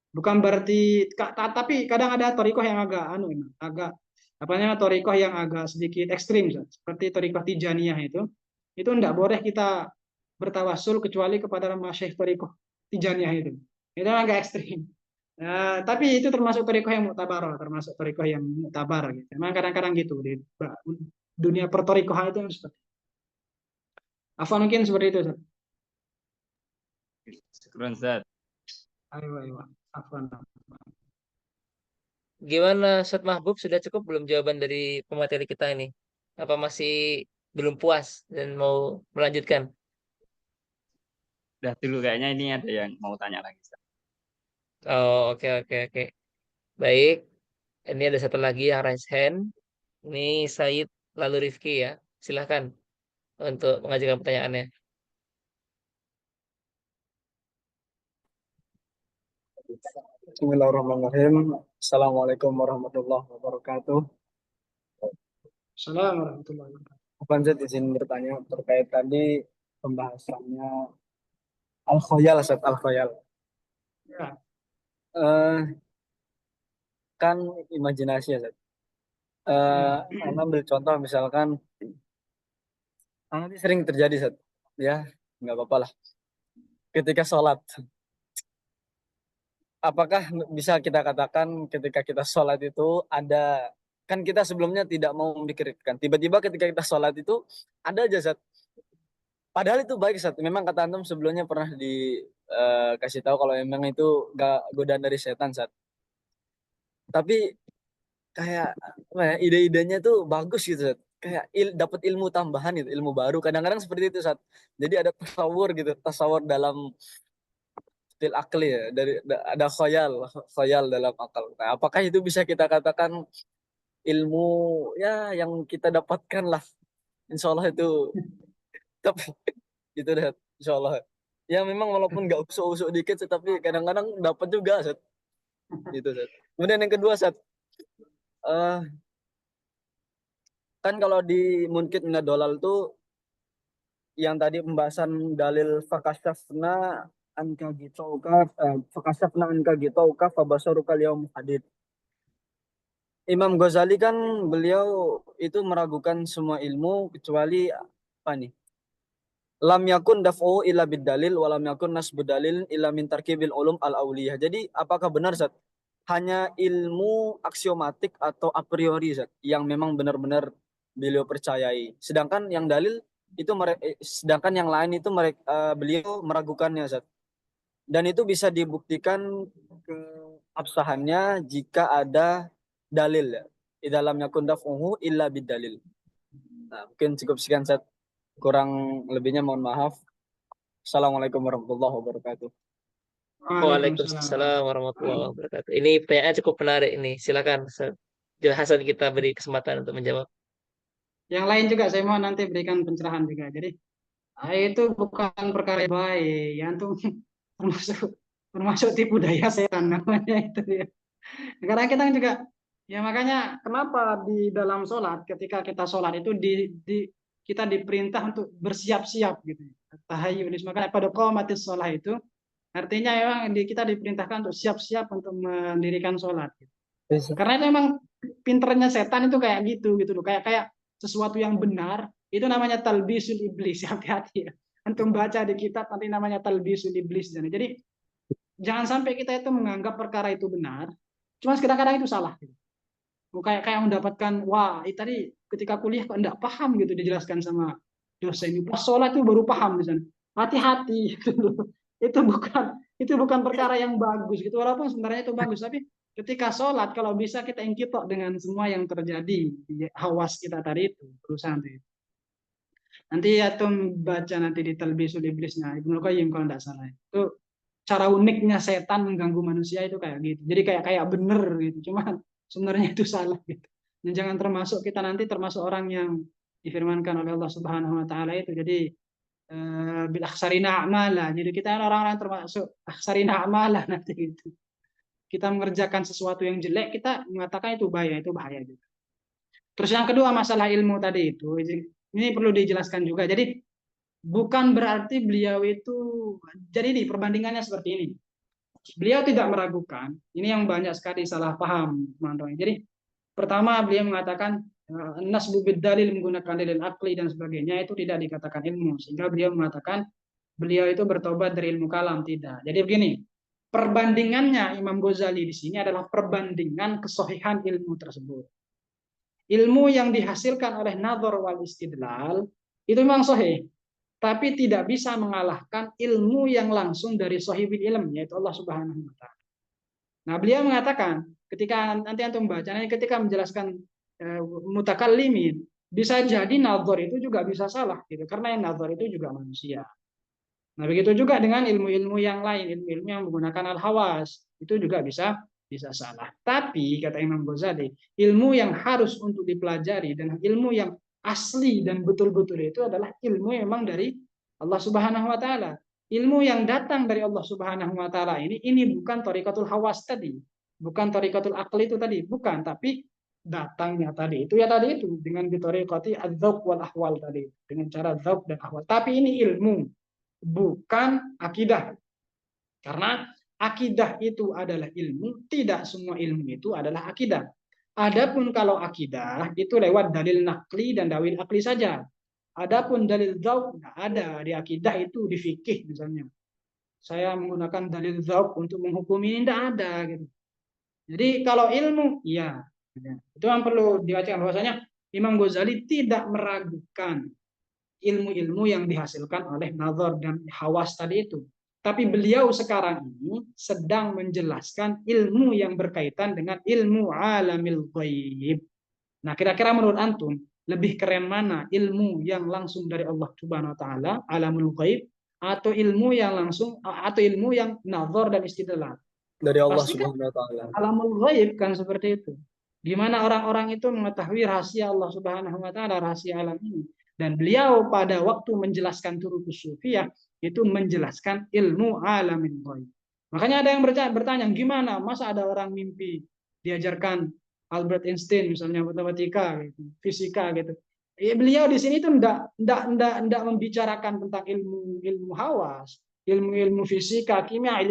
Bukan berarti, tapi kadang ada torikoh yang agak agak apa namanya, torikoh yang agak sedikit ekstrim, seperti torikoh Tijaniyah itu enggak boleh kita bertawasul kecuali kepada masyayikh torikoh Tijaniyah itu agak ekstrim. Tapi itu termasuk torikoh yang muktabar, termasuk torikoh yang muktabar gitu. Memang kadang-kadang gitu di dunia pertorikohan itu seperti. Afwan mungkin seperti itu. Syukran, Ustaz. Ayo. Afwan. Gimana Ustadz Mahbub, sudah cukup belum jawaban dari pemateri kita ini? Apa masih belum puas dan mau melanjutkan? Udah dulu, kayaknya ini ada yang mau tanya lagi, Ustaz. Oh, oke. Baik, ini ada satu lagi yang raise hand. Ini Said lalu Rifki ya. Silahkan untuk mengajukan pertanyaannya. Bismillahirrahmanirrahim. Assalamualaikum warahmatullahi wabarakatuh. Assalamualaikum warahmatullahi wabarakatuh. Abang Zed izin bertanya terkait tadi pembahasannya al-khoyal, Ustaz, al-khoyal. Ya. Kan imajinasi ya, Ustaz. Ambil contoh misalkan, nanti sering terjadi, Ustaz. Ya, nggak apa-apa lah. Ketika sholat, apakah bisa kita katakan ketika kita sholat itu ada, kan kita sebelumnya tidak mau memikirkan, tiba-tiba ketika kita sholat itu ada aja, Ustaz. Padahal itu baik, Ustaz. Memang kata antum sebelumnya pernah dikasih tahu kalau memang itu gak godaan dari setan, Ustaz. Tapi kayak apa ya, ide-idenya tuh bagus gitu, Ustaz. Kayak dapat ilmu tambahan gitu, ilmu baru. Kadang-kadang seperti itu, Ustaz. Jadi ada tasawur gitu, tasawur dalam fil akli ya, ada khayal dalam akal. Nah, apakah itu bisa kita katakan ilmu ya yang kita dapatkan lah? Insya Allah itu tapi itu deh, insya Allah. Ya memang walaupun nggak usuk-usuk dikit, tapi kadang-kadang dapat juga, Set. Gitu, Set. Kemudian yang kedua, Set. Kan kalau di Munkit Minad Dolal tuh yang tadi pembahasan dalil fakashafna anka gitauka fabasaruka yaum hadid. Imam Ghazali kan beliau itu meragukan semua ilmu kecuali apa nih? Lam yakun daf'u illa bid-dalil wa lam yakun nasbu dalil illa min tarkibil ulum al-auliyah. Jadi apakah benar, Zat? Hanya ilmu aksiomatik atau a priori, Zat, yang memang benar-benar beliau percayai. Sedangkan yang dalil itu sedangkan yang lain itu beliau meragukannya, Zat. Dan itu bisa dibuktikan keabsahannya jika ada dalil ya. Dalam yakun daf'uhu illa bid-dalil. Nah, mungkin cukup sekian, Zat. Kurang lebihnya mohon maaf. Assalamualaikum warahmatullahi wabarakatuh. Waalaikumsalam warahmatullahi wabarakatuh. Ini pertanyaan cukup menarik ini. Silakan Hasan, kita beri kesempatan untuk menjawab. Yang lain juga saya mau nanti berikan pencerahan juga. Jadi itu bukan perkara yang baik, ya itu termasuk tipu daya setan namanya itu ya. Karena kita juga ya, makanya kenapa di dalam sholat ketika kita sholat itu kita diperintah untuk bersiap-siap gitu. Tahayyulis, makanya pada qomatis sholat itu artinya memang kita diperintahkan untuk siap-siap untuk mendirikan sholat. Gitu. Karena itu memang pinternya setan itu kayak gitu loh, kayak sesuatu yang benar itu namanya talbisul iblis. Hati-hati ya. Antum baca di kitab nanti namanya talbisul iblis. Jadi jangan sampai kita itu menganggap perkara itu benar, cuma kadang-kadang itu salah. Gitu. Kayak mendapatkan, wah tadi ketika kuliah kok enggak paham gitu dijelaskan sama dosen, pas sholat itu baru paham misalnya. Hati-hati gitu. Itu bukan perkara yang bagus gitu, walaupun sebenarnya itu bagus, tapi ketika sholat kalau bisa kita ingkitok dengan semua yang terjadi di hawas kita tadi itu berusaha nanti atum baca nanti di Talbisul Iblisnya Ibnu Qayyim kalau tidak salah, itu cara uniknya setan mengganggu manusia itu kayak gitu. Jadi kayak bener gitu, cuma sebenarnya itu salah gitu. Dan jangan termasuk kita nanti termasuk orang yang difirmankan oleh Allah Subhanahu wa taala itu. Jadi bil akhsarina a'mala. Jadi kita orang-orang termasuk akhsarina a'mala nanti gitu. Kita mengerjakan sesuatu yang jelek, kita mengatakan itu bahaya juga. Terus yang kedua masalah ilmu tadi itu, ini perlu dijelaskan juga. Jadi bukan berarti beliau itu, jadi ini perbandingannya seperti ini. Beliau tidak meragukan, ini yang banyak sekali salah paham, teman-teman. Jadi pertama beliau mengatakan nasbu bid-dalil menggunakan dalil akli dan sebagainya itu tidak dikatakan ilmu, sehingga beliau mengatakan beliau itu bertobat dari ilmu kalam, tidak. Jadi begini, perbandingannya Imam Ghazali di sini adalah perbandingan kesohihan ilmu tersebut. Ilmu yang dihasilkan oleh nadhar wal istidlal itu memang sahih, tapi tidak bisa mengalahkan ilmu yang langsung dari sahibul ilm, yaitu Allah Subhanahu wa taala. Nah, beliau mengatakan ketika nanti antum bacanya, ketika menjelaskan mutakallimin, bisa jadi nadhar itu juga bisa salah gitu, karena yang nadhar itu juga manusia. Nah, begitu juga dengan ilmu-ilmu yang lain, ilmu-ilmu yang menggunakan al-hawas, itu juga bisa salah. Tapi kata Imam Ghazali, ilmu yang harus untuk dipelajari dan ilmu yang asli dan betul-betul itu adalah ilmu yang memang dari Allah Subhanahu wa taala. Ilmu yang datang dari Allah Subhanahu wa taala ini bukan thariqatul hawas tadi, bukan thariqatul akli itu tadi, bukan, tapi datangnya tadi itu ya tadi itu dengan bitoriqati adzauq wal ahwal tadi, dengan cara dzauq dan ahwal. Tapi ini ilmu, bukan akidah. Karena akidah itu adalah ilmu, tidak semua ilmu itu adalah akidah. Adapun kalau akidah itu lewat dalil nakli dan dalil akli saja. Adapun dalil dzauq nggak ada di akidah, itu di fikih misalnya. Saya menggunakan dalil dzauq untuk menghukumi ini, tidak ada gitu. Jadi kalau ilmu, iya. Itu yang perlu dibacakan bahwasanya Imam Ghazali tidak meragukan ilmu-ilmu yang dihasilkan oleh nazar dan hawas tadi itu. Tapi beliau sekarang ini sedang menjelaskan ilmu yang berkaitan dengan ilmu alamil ghaib. Nah, kira-kira menurut antum lebih keren mana, ilmu yang langsung dari Allah Subhanahu wa taala, alamul ghaib, atau ilmu yang langsung atau ilmu yang nazar dan istidlal? Dari Allah Pasti kan Subhanahu wa taala. alamul ghaib kan seperti itu. Gimana orang-orang itu mengetahui rahasia Allah Subhanahu wa taala, rahasia alam ini. Dan beliau pada waktu menjelaskan Turuqus Sufiyah itu menjelaskan ilmu alamin ghaib. Makanya ada yang bertanya, gimana masa ada orang mimpi diajarkan Albert Einstein misalnya matematika gitu, fisika gitu. Ya, beliau di sini tuh enggak membicarakan tentang ilmu hawas, ilmu fisika, kimia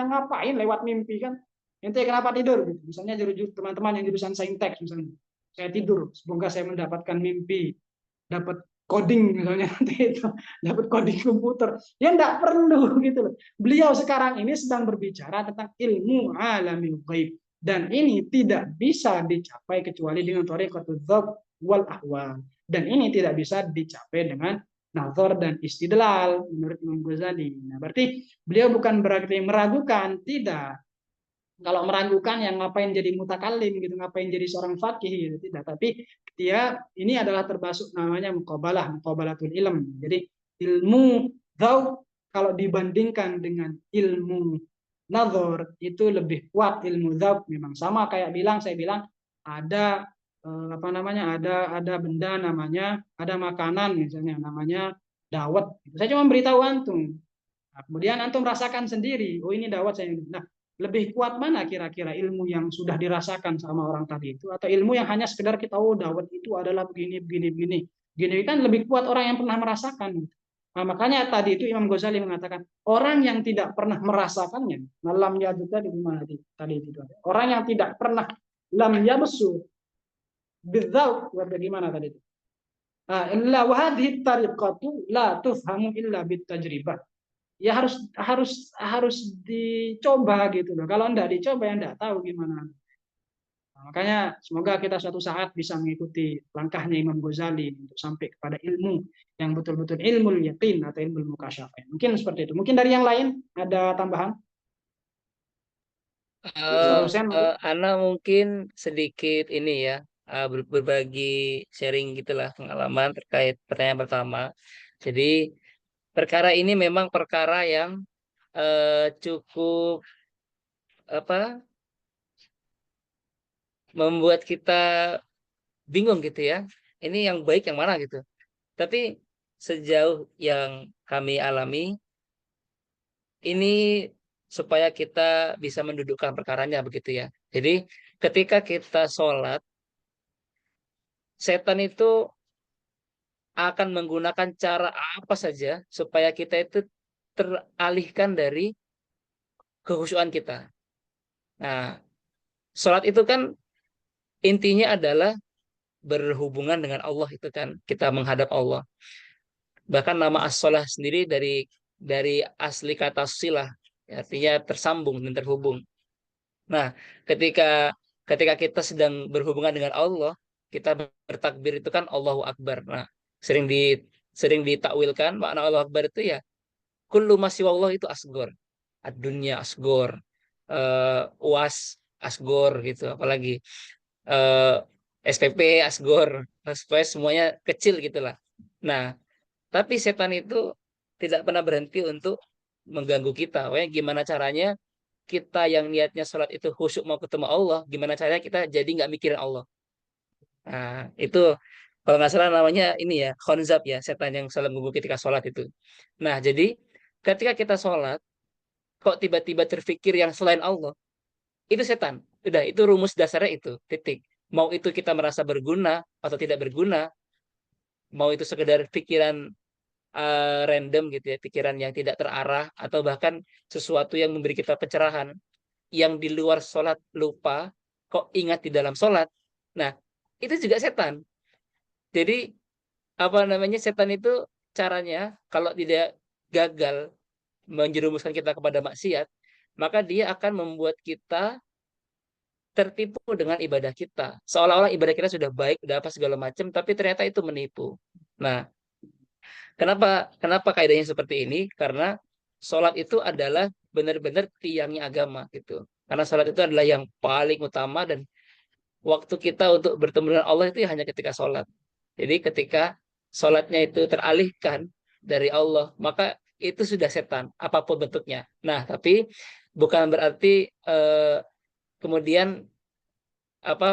ngapain lewat mimpi kan? Ente kenapa tidur? Gitu. Misalnya teman-teman yang jurusan saintek misalnya, saya tidur, semoga saya mendapatkan mimpi, dapat coding misalnya nanti itu, dapat coding komputer. Ya enggak perlu gitu loh. Beliau sekarang ini sedang berbicara tentang ilmu alamil ghaib, dan ini tidak bisa dicapai kecuali dengan thariqatul dzauq wal ahwal. Dan ini tidak bisa dicapai dengan nazar dan istidlal menurut Imam Ghazali. Nah, berarti beliau bukan berarti meragukan, tidak. Kalau meragukan yang ngapain jadi mutakallim gitu, ngapain jadi seorang fakih gitu, tidak. Tapi dia ini adalah termasuk namanya muqabalatul ilm. Jadi ilmu dzauq kalau dibandingkan dengan ilmu nazar itu lebih kuat. Ilmu dzauq memang sama kayak saya bilang ada apa namanya, ada benda namanya, ada makanan misalnya namanya dawet. Saya cuma beritahu antum. Nah, kemudian antum rasakan sendiri, oh ini dawet saya. Nah, lebih kuat mana kira-kira, ilmu yang sudah dirasakan sama orang tadi itu, atau ilmu yang hanya sekedar kita, oh dawet itu adalah begini begini begini. Gini kan lebih kuat orang yang pernah merasakan. Nah, makanya tadi itu Imam Ghazali mengatakan orang yang tidak pernah merasakannya, malam yadud tadi itu. Orang yang tidak pernah lam yabsu bidzauq, bagaimana tadi itu? Illa wa hadhihi tariqatu la tufhamu illa bitajribah. Ya harus dicoba gitu loh. Kalau enggak dicoba ya enggak tahu gimana. Nah, makanya semoga kita suatu saat bisa mengikuti langkahnya Imam Ghazali untuk sampai kepada ilmu yang betul-betul ilmu yaqin atau ilmu mukasyafah. Mungkin seperti itu. Mungkin dari yang lain ada tambahan? Ana mungkin sedikit ini ya, berbagi sharing gitulah pengalaman terkait pertanyaan pertama. Jadi perkara ini memang perkara yang cukup apa, membuat kita bingung gitu ya. Ini yang baik yang mana gitu. Tapi sejauh yang kami alami, ini supaya kita bisa mendudukkan perkaranya begitu ya. Jadi ketika kita sholat, setan itu akan menggunakan cara apa saja supaya kita itu teralihkan dari kekhusyuan kita. Nah, sholat itu kan intinya adalah berhubungan dengan Allah itu kan, kita menghadap Allah. Bahkan nama as-sholah sendiri dari asli kata silah, artinya tersambung dan terhubung. Nah, ketika ketika kita sedang berhubungan dengan Allah, kita bertakbir itu kan Allahu Akbar. Nah, sering ditakwilkan makna Allahu Akbar itu ya kullu ma siwallah itu asgor. Ad-dunya asgor, UAS asgor gitu, apalagi eh, SPP asgor. Nah, supaya semuanya kecil gitulah. Nah, tapi setan itu tidak pernah berhenti untuk mengganggu kita. Wah, gimana caranya kita yang niatnya sholat itu khusyuk mau ketemu Allah, gimana caranya kita jadi nggak mikirin Allah. Nah, itu kalau nggak salah namanya ini ya, khonzab ya, setan yang selalu mengganggu ketika sholat itu. Nah, jadi ketika kita sholat, kok tiba-tiba terfikir yang selain Allah, itu setan. Udah, itu rumus dasarnya itu, titik. Mau itu kita merasa berguna atau tidak berguna, mau itu sekedar pikiran random gitu ya, pikiran yang tidak terarah, atau bahkan sesuatu yang memberi kita pencerahan, yang di luar sholat lupa, kok ingat di dalam sholat. Nah, itu juga setan. Jadi, apa namanya, setan itu caranya, kalau tidak gagal menjerumuskan kita kepada maksiat, maka dia akan membuat kita tertipu dengan ibadah kita. Seolah-olah ibadah kita sudah baik, udah apa segala macam, tapi ternyata itu menipu. Nah, kenapa kaidahnya seperti ini? Karena sholat itu adalah benar-benar tiangnya agama gitu. Karena sholat itu adalah yang paling utama, dan waktu kita untuk bertemu dengan Allah itu ya hanya ketika sholat. Jadi ketika sholatnya itu teralihkan dari Allah, maka itu sudah setan, apapun bentuknya. Nah, tapi bukan berarti kemudian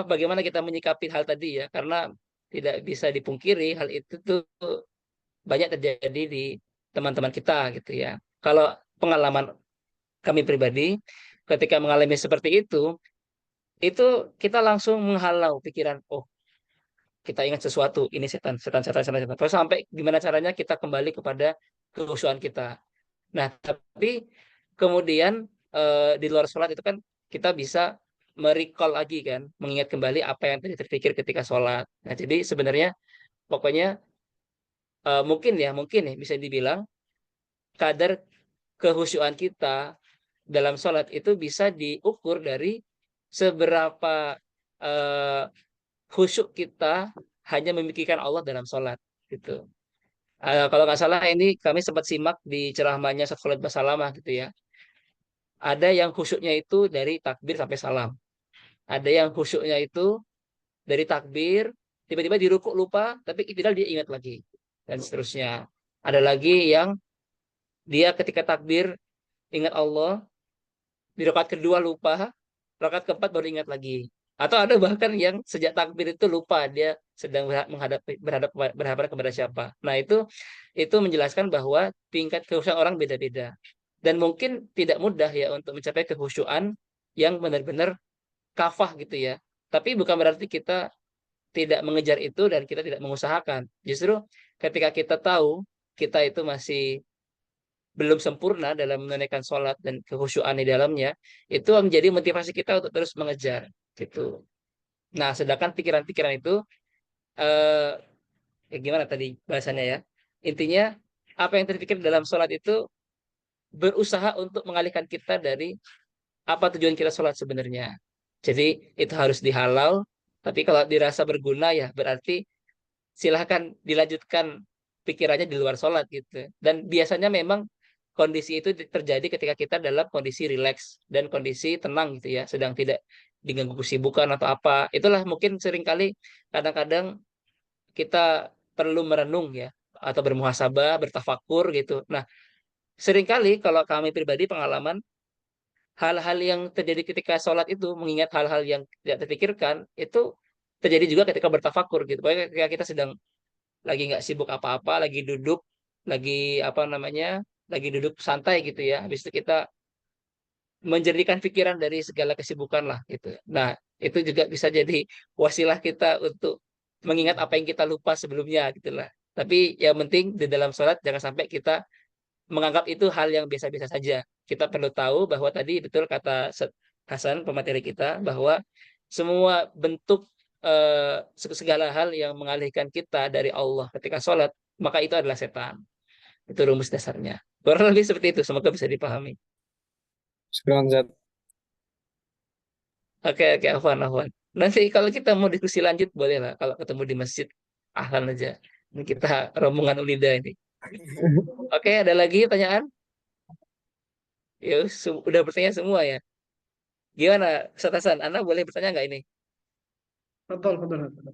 bagaimana kita menyikapi hal tadi ya, karena tidak bisa dipungkiri hal itu tuh banyak terjadi di teman-teman kita gitu ya. Kalau pengalaman kami pribadi, ketika mengalami seperti itu kita langsung menghalau pikiran, oh kita ingat sesuatu, ini setan, setan, setan, setan, setan. Terus sampai gimana caranya kita kembali kepada kekhusyuan kita. Nah, tapi kemudian di luar sholat itu kan kita bisa merecall lagi kan, mengingat kembali apa yang tadi terpikir ketika sholat. Nah, jadi sebenarnya pokoknya mungkin ya bisa dibilang kadar kehusyuan kita dalam sholat itu bisa diukur dari seberapa eh, khusyuk kita hanya memikirkan Allah dalam sholat gitu. Kalau nggak salah ini kami sempat simak di ceramahnya Ustaz Khalid Basalamah gitu ya. Ada yang khusyuknya itu dari takbir sampai salam. Ada yang khusyuknya itu dari takbir, tiba-tiba di rukuk lupa, tapi iktidal dia ingat lagi. Dan seterusnya. Ada lagi yang dia ketika takbir ingat Allah, di rakaat kedua lupa, rakaat keempat baru ingat lagi. Atau ada bahkan yang sejak takbir itu lupa dia sedang berhadapan kepada siapa. Nah, itu menjelaskan bahwa tingkat kekhusyuan orang beda-beda. Dan mungkin tidak mudah ya untuk mencapai kekhusyuan yang benar-benar kafah gitu ya. Tapi bukan berarti kita tidak mengejar itu dan kita tidak mengusahakan. Justru ketika kita tahu kita itu masih belum sempurna dalam menunaikan sholat dan kekhusyuan di dalamnya, itu menjadi motivasi kita untuk terus mengejar gitu. Nah, sedangkan pikiran-pikiran itu eh gimana tadi bahasanya ya? Intinya apa yang terpikir dalam sholat itu berusaha untuk mengalihkan kita dari apa tujuan kita sholat sebenarnya. Jadi itu harus dihalau, tapi kalau dirasa berguna ya berarti silahkan dilanjutkan pikirannya di luar sholat gitu. Dan biasanya memang kondisi itu terjadi ketika kita dalam kondisi rileks dan kondisi tenang gitu ya, sedang tidak diganggu kesibukan atau apa. Itulah mungkin seringkali kadang-kadang kita perlu merenung ya, atau bermuhasabah, bertafakur gitu. Nah, seringkali kalau kami pribadi pengalaman hal-hal yang terjadi ketika sholat itu, mengingat hal-hal yang tidak terpikirkan, itu terjadi juga ketika bertafakur gitu. Pokoknya ketika kita sedang lagi nggak sibuk apa-apa, lagi apa namanya, lagi duduk santai gitu ya. Habis itu kita menjernihkan pikiran dari segala kesibukan lah gitu. Nah, itu juga bisa jadi wasilah kita untuk mengingat apa yang kita lupa sebelumnya gitu lah. Tapi yang penting di dalam sholat jangan sampai kita menganggap itu hal yang biasa-biasa saja. Kita perlu tahu bahwa tadi betul kata Hasan pemateri kita bahwa semua bentuk segala hal yang mengalihkan kita dari Allah ketika sholat, maka itu adalah setan. Itu rumus dasarnya. Kurang lebih seperti itu. Semoga bisa dipahami. Syukran, Zat. Oke, oke, Afwan. Nanti kalau kita mau diskusi lanjut, boleh lah. Kalau ketemu di masjid, ahlan aja. Ini kita rombongan Unida ini. Oke, ada lagi pertanyaan? Ya, udah bertanya semua ya. Gimana, Ustaz Hasan? Anda boleh bertanya nggak ini? Betul, betul, betul.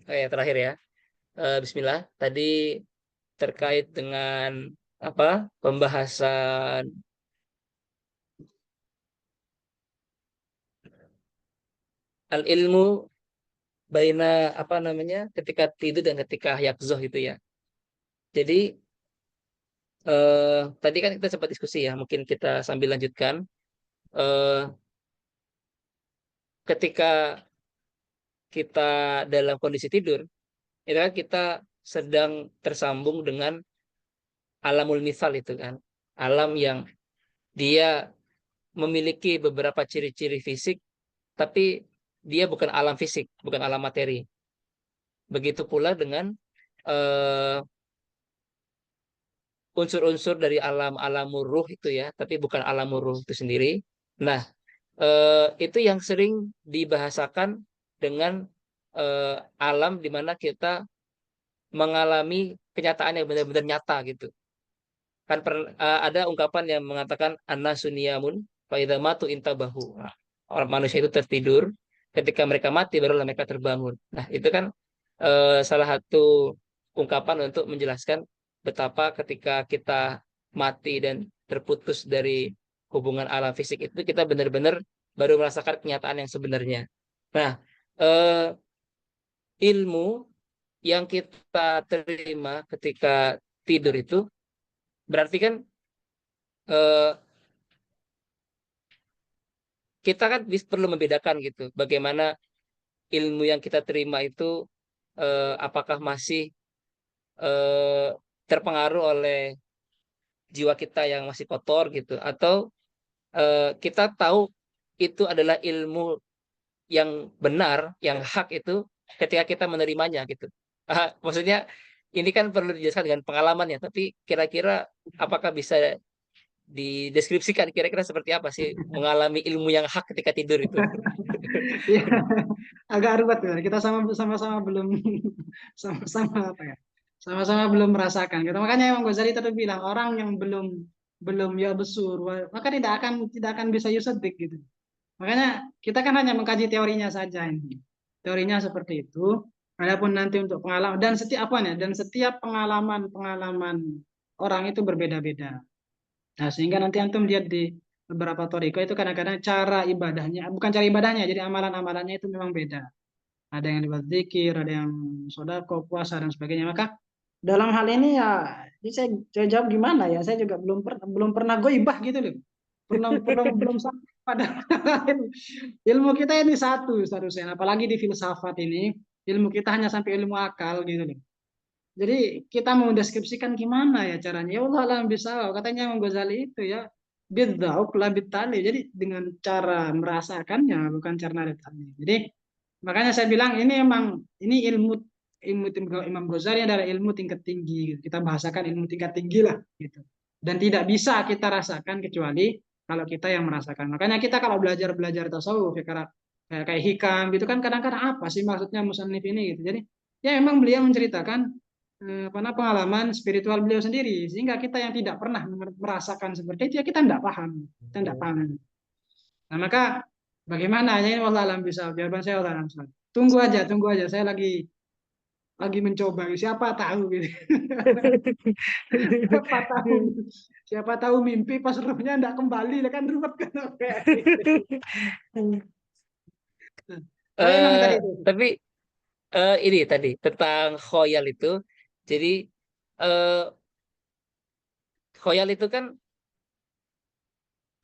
Oke, terakhir ya. Bismillah. Tadi terkait dengan apa? Pembahasan al-ilmu baina apa namanya? Ketika tidur dan ketika yakzoh itu ya. Jadi tadi kan kita sempat diskusi ya. Mungkin kita sambil lanjutkan. Eh, ketika kita dalam kondisi tidur, itu kan kita sedang tersambung dengan alamul misal itu kan. Alam yang dia memiliki beberapa ciri-ciri fisik, tapi dia bukan alam fisik, bukan alam materi. Begitu pula dengan eh, unsur-unsur dari alam ruh itu ya, tapi bukan alam ruh itu sendiri. Nah, itu yang sering dibahasakan dengan alam di mana kita mengalami kenyataan yang benar-benar nyata gitu. Kan ada ungkapan yang mengatakan anasuniyamun faidamatu intabahu. Nah, orang manusia itu tertidur, ketika mereka mati barulah mereka terbangun. Nah, itu kan salah satu ungkapan untuk menjelaskan betapa ketika kita mati dan terputus dari hubungan alam fisik itu kita benar-benar baru merasakan kenyataan yang sebenarnya. Nah, eh, ilmu yang kita terima ketika tidur itu berarti kan eh, kita kan perlu membedakan gitu bagaimana ilmu yang kita terima itu apakah masih eh, terpengaruh oleh jiwa kita yang masih kotor gitu atau kita tahu itu adalah ilmu yang benar yang hak itu ketika kita menerimanya gitu. Maksudnya ini kan perlu dijelaskan dengan pengalaman ya tapi kira-kira apakah bisa dideskripsikan kira-kira seperti apa sih mengalami ilmu yang hak ketika tidur itu? Iya, agak ribet ya. Kita sama-sama belum sama-sama apa ya? Sama-sama belum merasakan. Gitu. Makanya Imam Ghazali tadi bilang orang yang belum belum ya besur, maka tidak akan bisa yusadik gitu. Makanya kita kan hanya mengkaji teorinya saja ini. Teorinya seperti itu. Adapun nanti untuk pengalaman dan setiap apa nih? Dan setiap pengalaman orang itu berbeda-beda. Nah, sehingga nanti antum lihat di beberapa toriko itu kadang-kadang cara ibadahnya, bukan cara ibadahnya, jadi amalan-amalannya itu memang beda. Ada yang dibuat zikir, ada yang sodako, puasa dan sebagainya. Maka dalam hal ini ya, ini saya jawab gimana ya? Saya juga belum pernah goibah gitu loh. Belum sampai pada ilmu kita ini satu seharusnya. Apalagi di filsafat ini, ilmu kita hanya sampai ilmu akal gitu loh. Jadi kita mau deskripsikan gimana ya caranya? Ya Allah alam bisa. Katanya Imam Ghazali itu ya bidzauq la bitali. Jadi dengan cara merasakannya bukan cara nadetani. Jadi makanya saya bilang ini emang ini ilmu ilmu Imam Ghazali adalah ilmu tingkat tinggi. Kita bahasakan ilmu tingkat tinggi lah gitu. Dan tidak bisa kita rasakan kecuali kalau kita yang merasakan. Makanya kita kalau belajar tasawuf ya kayak hikam gitu kan kadang-kadang apa sih maksudnya musannif ini gitu. Jadi ya emang beliau menceritakan pengalaman spiritual beliau sendiri sehingga kita yang tidak pernah merasakan seperti itu ya kita tidak paham. Nah maka bagaimana ya ini Allah alam bisa jawaban saya Allah alam bisa. Tunggu aja saya lagi mencoba siapa tahu gitu. siapa tahu siapa tahu mimpi pas rohnya tidak kembali kan ruwet kan. Tapi emang tadi itu. Tapi ini tadi tentang khoyal itu. Jadi eh, khoyal itu kan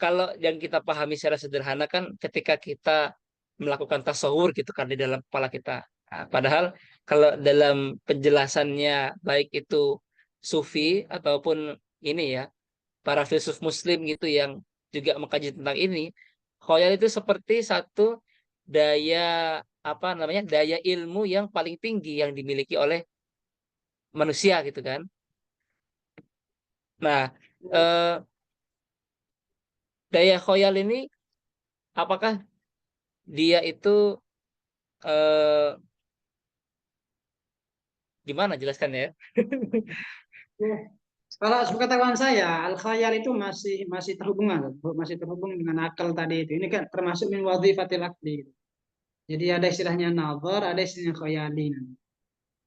kalau yang kita pahami secara sederhana kan ketika kita melakukan tasawur gitu kan di dalam kepala kita. Nah, padahal kalau dalam penjelasannya baik itu sufi ataupun ini ya para filsuf muslim gitu yang juga mengkaji tentang ini, khoyal itu seperti satu daya apa namanya daya ilmu yang paling tinggi yang dimiliki oleh manusia gitu kan. Nah, eh, daya khoyal ini apakah dia itu eh, gimana jelaskan ya? Kalau sepengetahuan saya, al khayal itu masih terhubungan, masih terhubung dengan akal tadi itu. Ini kan termasuk min wadhifatil akli. Jadi ada istilahnya nazar, ada istilahnya khayalin.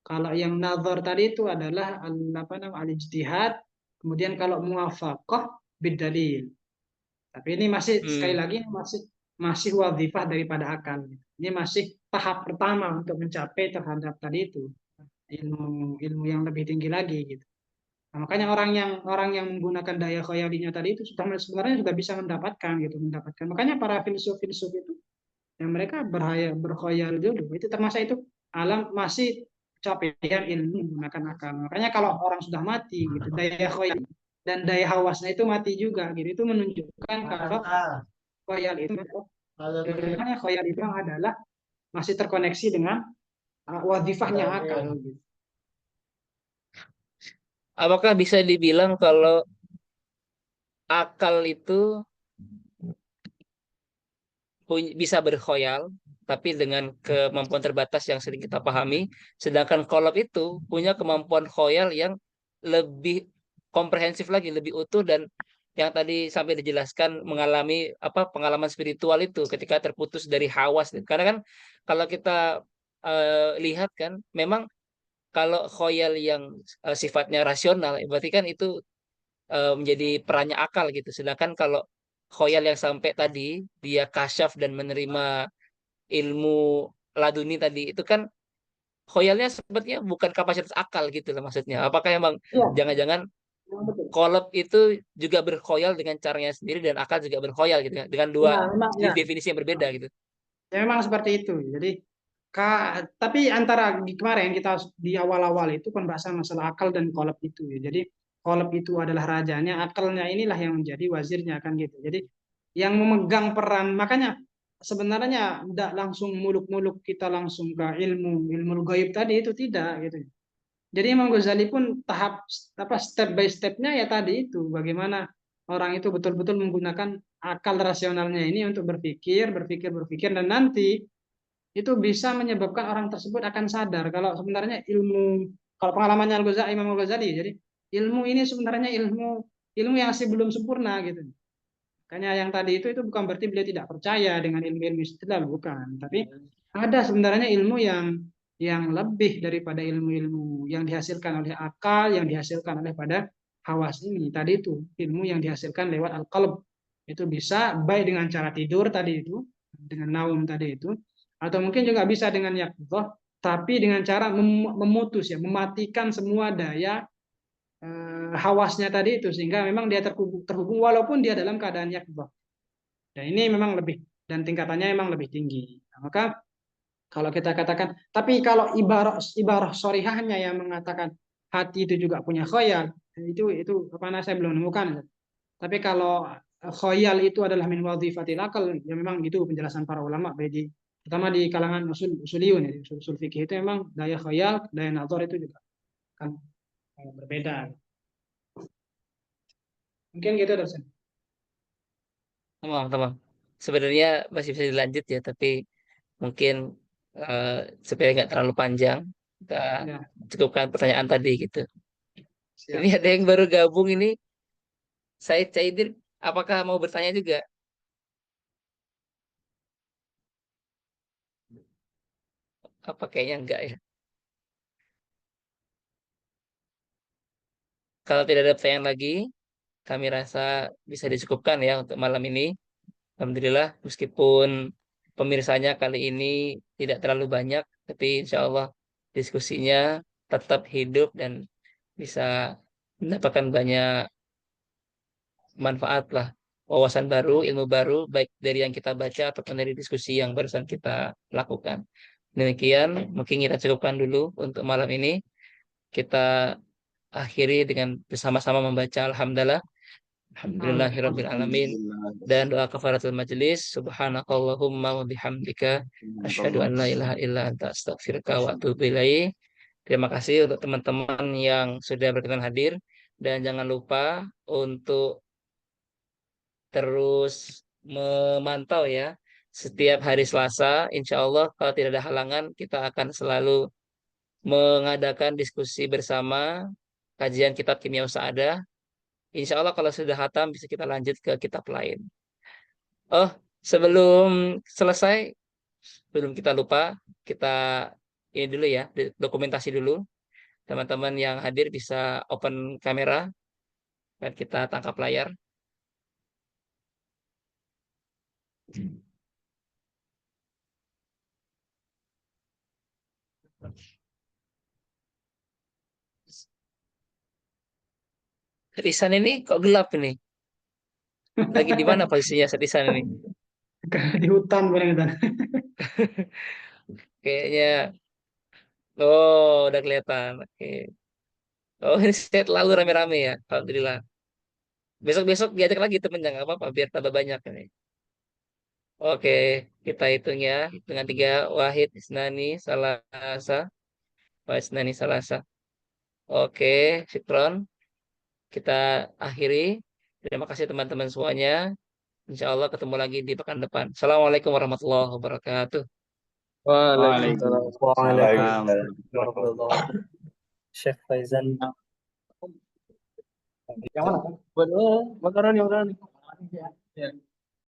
Kalau yang nazar tadi itu adalah apa namanya al-ijtihad, kemudian kalau muwafaqah bidalil. Tapi ini masih sekali Hmm. lagi masih masih wadhifah daripada akal. Ini masih tahap pertama untuk mencapai terhadap tadi itu ilmu ilmu yang lebih tinggi lagi gitu. Nah, makanya orang yang menggunakan daya khayalinya tadi itu sudah sebenarnya sudah bisa mendapatkan gitu, mendapatkan. Makanya para filsuf-filsuf itu yang mereka berkhayal dulu itu termasuk itu alam masih capaian ilmu menggunakan akal. Makanya kalau orang sudah mati gitu, daya khayal dan daya hawasnya itu mati juga gitu. Itu menunjukkan kalau khayal itu makanya khayal itu adalah masih terkoneksi dengan wadifahnya akal gitu. Apakah bisa dibilang kalau akal itu bisa berkhoyal, tapi dengan kemampuan terbatas yang sering kita pahami, sedangkan kolab itu punya kemampuan khoyal yang lebih komprehensif lagi, lebih utuh dan yang tadi sampai dijelaskan mengalami apa pengalaman spiritual itu ketika terputus dari hawas. Karena kan kalau kita lihat kan, memang kalau khoyal yang sifatnya rasional, berarti kan itu menjadi perannya akal gitu. Sedangkan kalau khoyal yang sampai tadi dia kasyaf dan menerima ilmu laduni tadi itu kan khoyalnya sepertinya bukan kapasitas akal gitu loh maksudnya. Apakah emang Iya, jangan-jangan betul. kolab itu juga berkhoyal dengan caranya sendiri dan akal juga berkhoyal gitu ya, dengan dua Ya, memang ya. definisi yang berbeda gitu. Ya memang seperti itu. Jadi tapi antara di kemarin kita di awal-awal itu pembahasan masalah akal dan kolab itu ya. Jadi kolab itu adalah rajanya, akalnya inilah yang menjadi wazirnya kan gitu. Jadi yang memegang peran makanya sebenarnya tidak langsung muluk-muluk kita langsung ke ilmu gaib tadi itu tidak gitu. Jadi Imam Ghazali pun tahap apa step by stepnya ya tadi itu bagaimana orang itu betul-betul menggunakan akal rasionalnya ini untuk berpikir dan nanti itu bisa menyebabkan orang tersebut akan sadar kalau sebenarnya kalau pengalamannya Imam Al-Ghazali jadi ilmu ini sebenarnya ilmu yang masih belum sempurna gitu. Makanya yang tadi itu bukan berarti beliau tidak percaya dengan ilmu-ilmu istidlal bukan, tapi ada sebenarnya ilmu yang lebih daripada ilmu-ilmu yang dihasilkan oleh akal, yang dihasilkan oleh pada hawas ini. Tadi itu ilmu yang dihasilkan lewat al-qalb. Itu bisa baik dengan cara tidur tadi itu, dengan naum tadi itu, atau mungkin juga bisa dengan yaqظah, tapi dengan cara memutus ya, mematikan semua daya hawasnya tadi itu sehingga memang dia terhubung walaupun dia dalam keadaan yaqظah. Dan ini memang lebih dan tingkatannya memang lebih tinggi. Nah, maka kalau kita katakan, tapi kalau ibarah sorihahnya yang mengatakan hati itu juga punya khoyal, itu apa namanya saya belum menemukan. Tapi kalau khoyal itu adalah min wadhifatil akal, ya memang itu penjelasan para ulama, terutama di kalangan usuliyun, ya, usul fikih itu memang daya khoyal, daya nazar itu juga kan berbeda. Mungkin gitu dosen. Tamam, tamam. Sebenarnya masih bisa dilanjut ya, tapi mungkin eh, supaya nggak terlalu panjang, kita Ya, cukupkan pertanyaan tadi gitu. Ini siap. ada yang baru gabung ini, Said Caidir, apakah mau bertanya juga? Apa kayaknya enggak ya? Kalau tidak ada pertanyaan lagi, kami rasa bisa dicukupkan ya untuk malam ini. Alhamdulillah, meskipun pemirsanya kali ini tidak terlalu banyak, Tapi insya Allah diskusinya tetap hidup dan bisa mendapatkan banyak manfaat lah, wawasan baru, ilmu baru, baik dari yang kita baca ataupun dari diskusi yang barusan kita lakukan. Demikian, mungkin kita cukupkan dulu untuk malam ini. Kita akhiri dengan bersama-sama membaca Alhamdulillah. Alhamdulillahirabbil alamin. Dan doa kafaratul majelis. Subhanakallahumma wa bihamdika asyhadu an la ilaha illa anta astaghfiruka wa atubu ilaik. Terima kasih untuk teman-teman yang sudah berkenan hadir dan jangan lupa untuk terus memantau ya. Setiap hari Selasa, insya Allah kalau tidak ada halangan, kita akan selalu mengadakan diskusi bersama kajian kitab Kimia Sa'adah. Insya Allah kalau sudah hatam bisa kita lanjut ke kitab lain. Oh, sebelum selesai, sebelum kita lupa, kita ini dulu ya, dokumentasi dulu. Teman-teman yang hadir bisa open kamera dan kita tangkap layar. Risan ini kok gelap ini? Lagi di mana posisinya Risan ini? Di hutan bareng hutan. Kayaknya, oh udah kelihatan. Oke. Oh ini set lalu rame-rame ya. Alhamdulillah. Besok-besok diajak lagi temennya nggak apa-apa biar tambah banyak ini. Oke, kita hitung ya. Dengan 3 Wahid Isnani Salasa. Wahid Isnani Salasa. Oke, Syukron. Kita akhiri. Terima kasih teman-teman semuanya. Insya Allah ketemu lagi di pekan depan. Assalamualaikum warahmatullahi wabarakatuh. Waalaikumsalam. Waalaikumsalam. Chef Faizan. Yang mana? Makanan yang mana? Ya.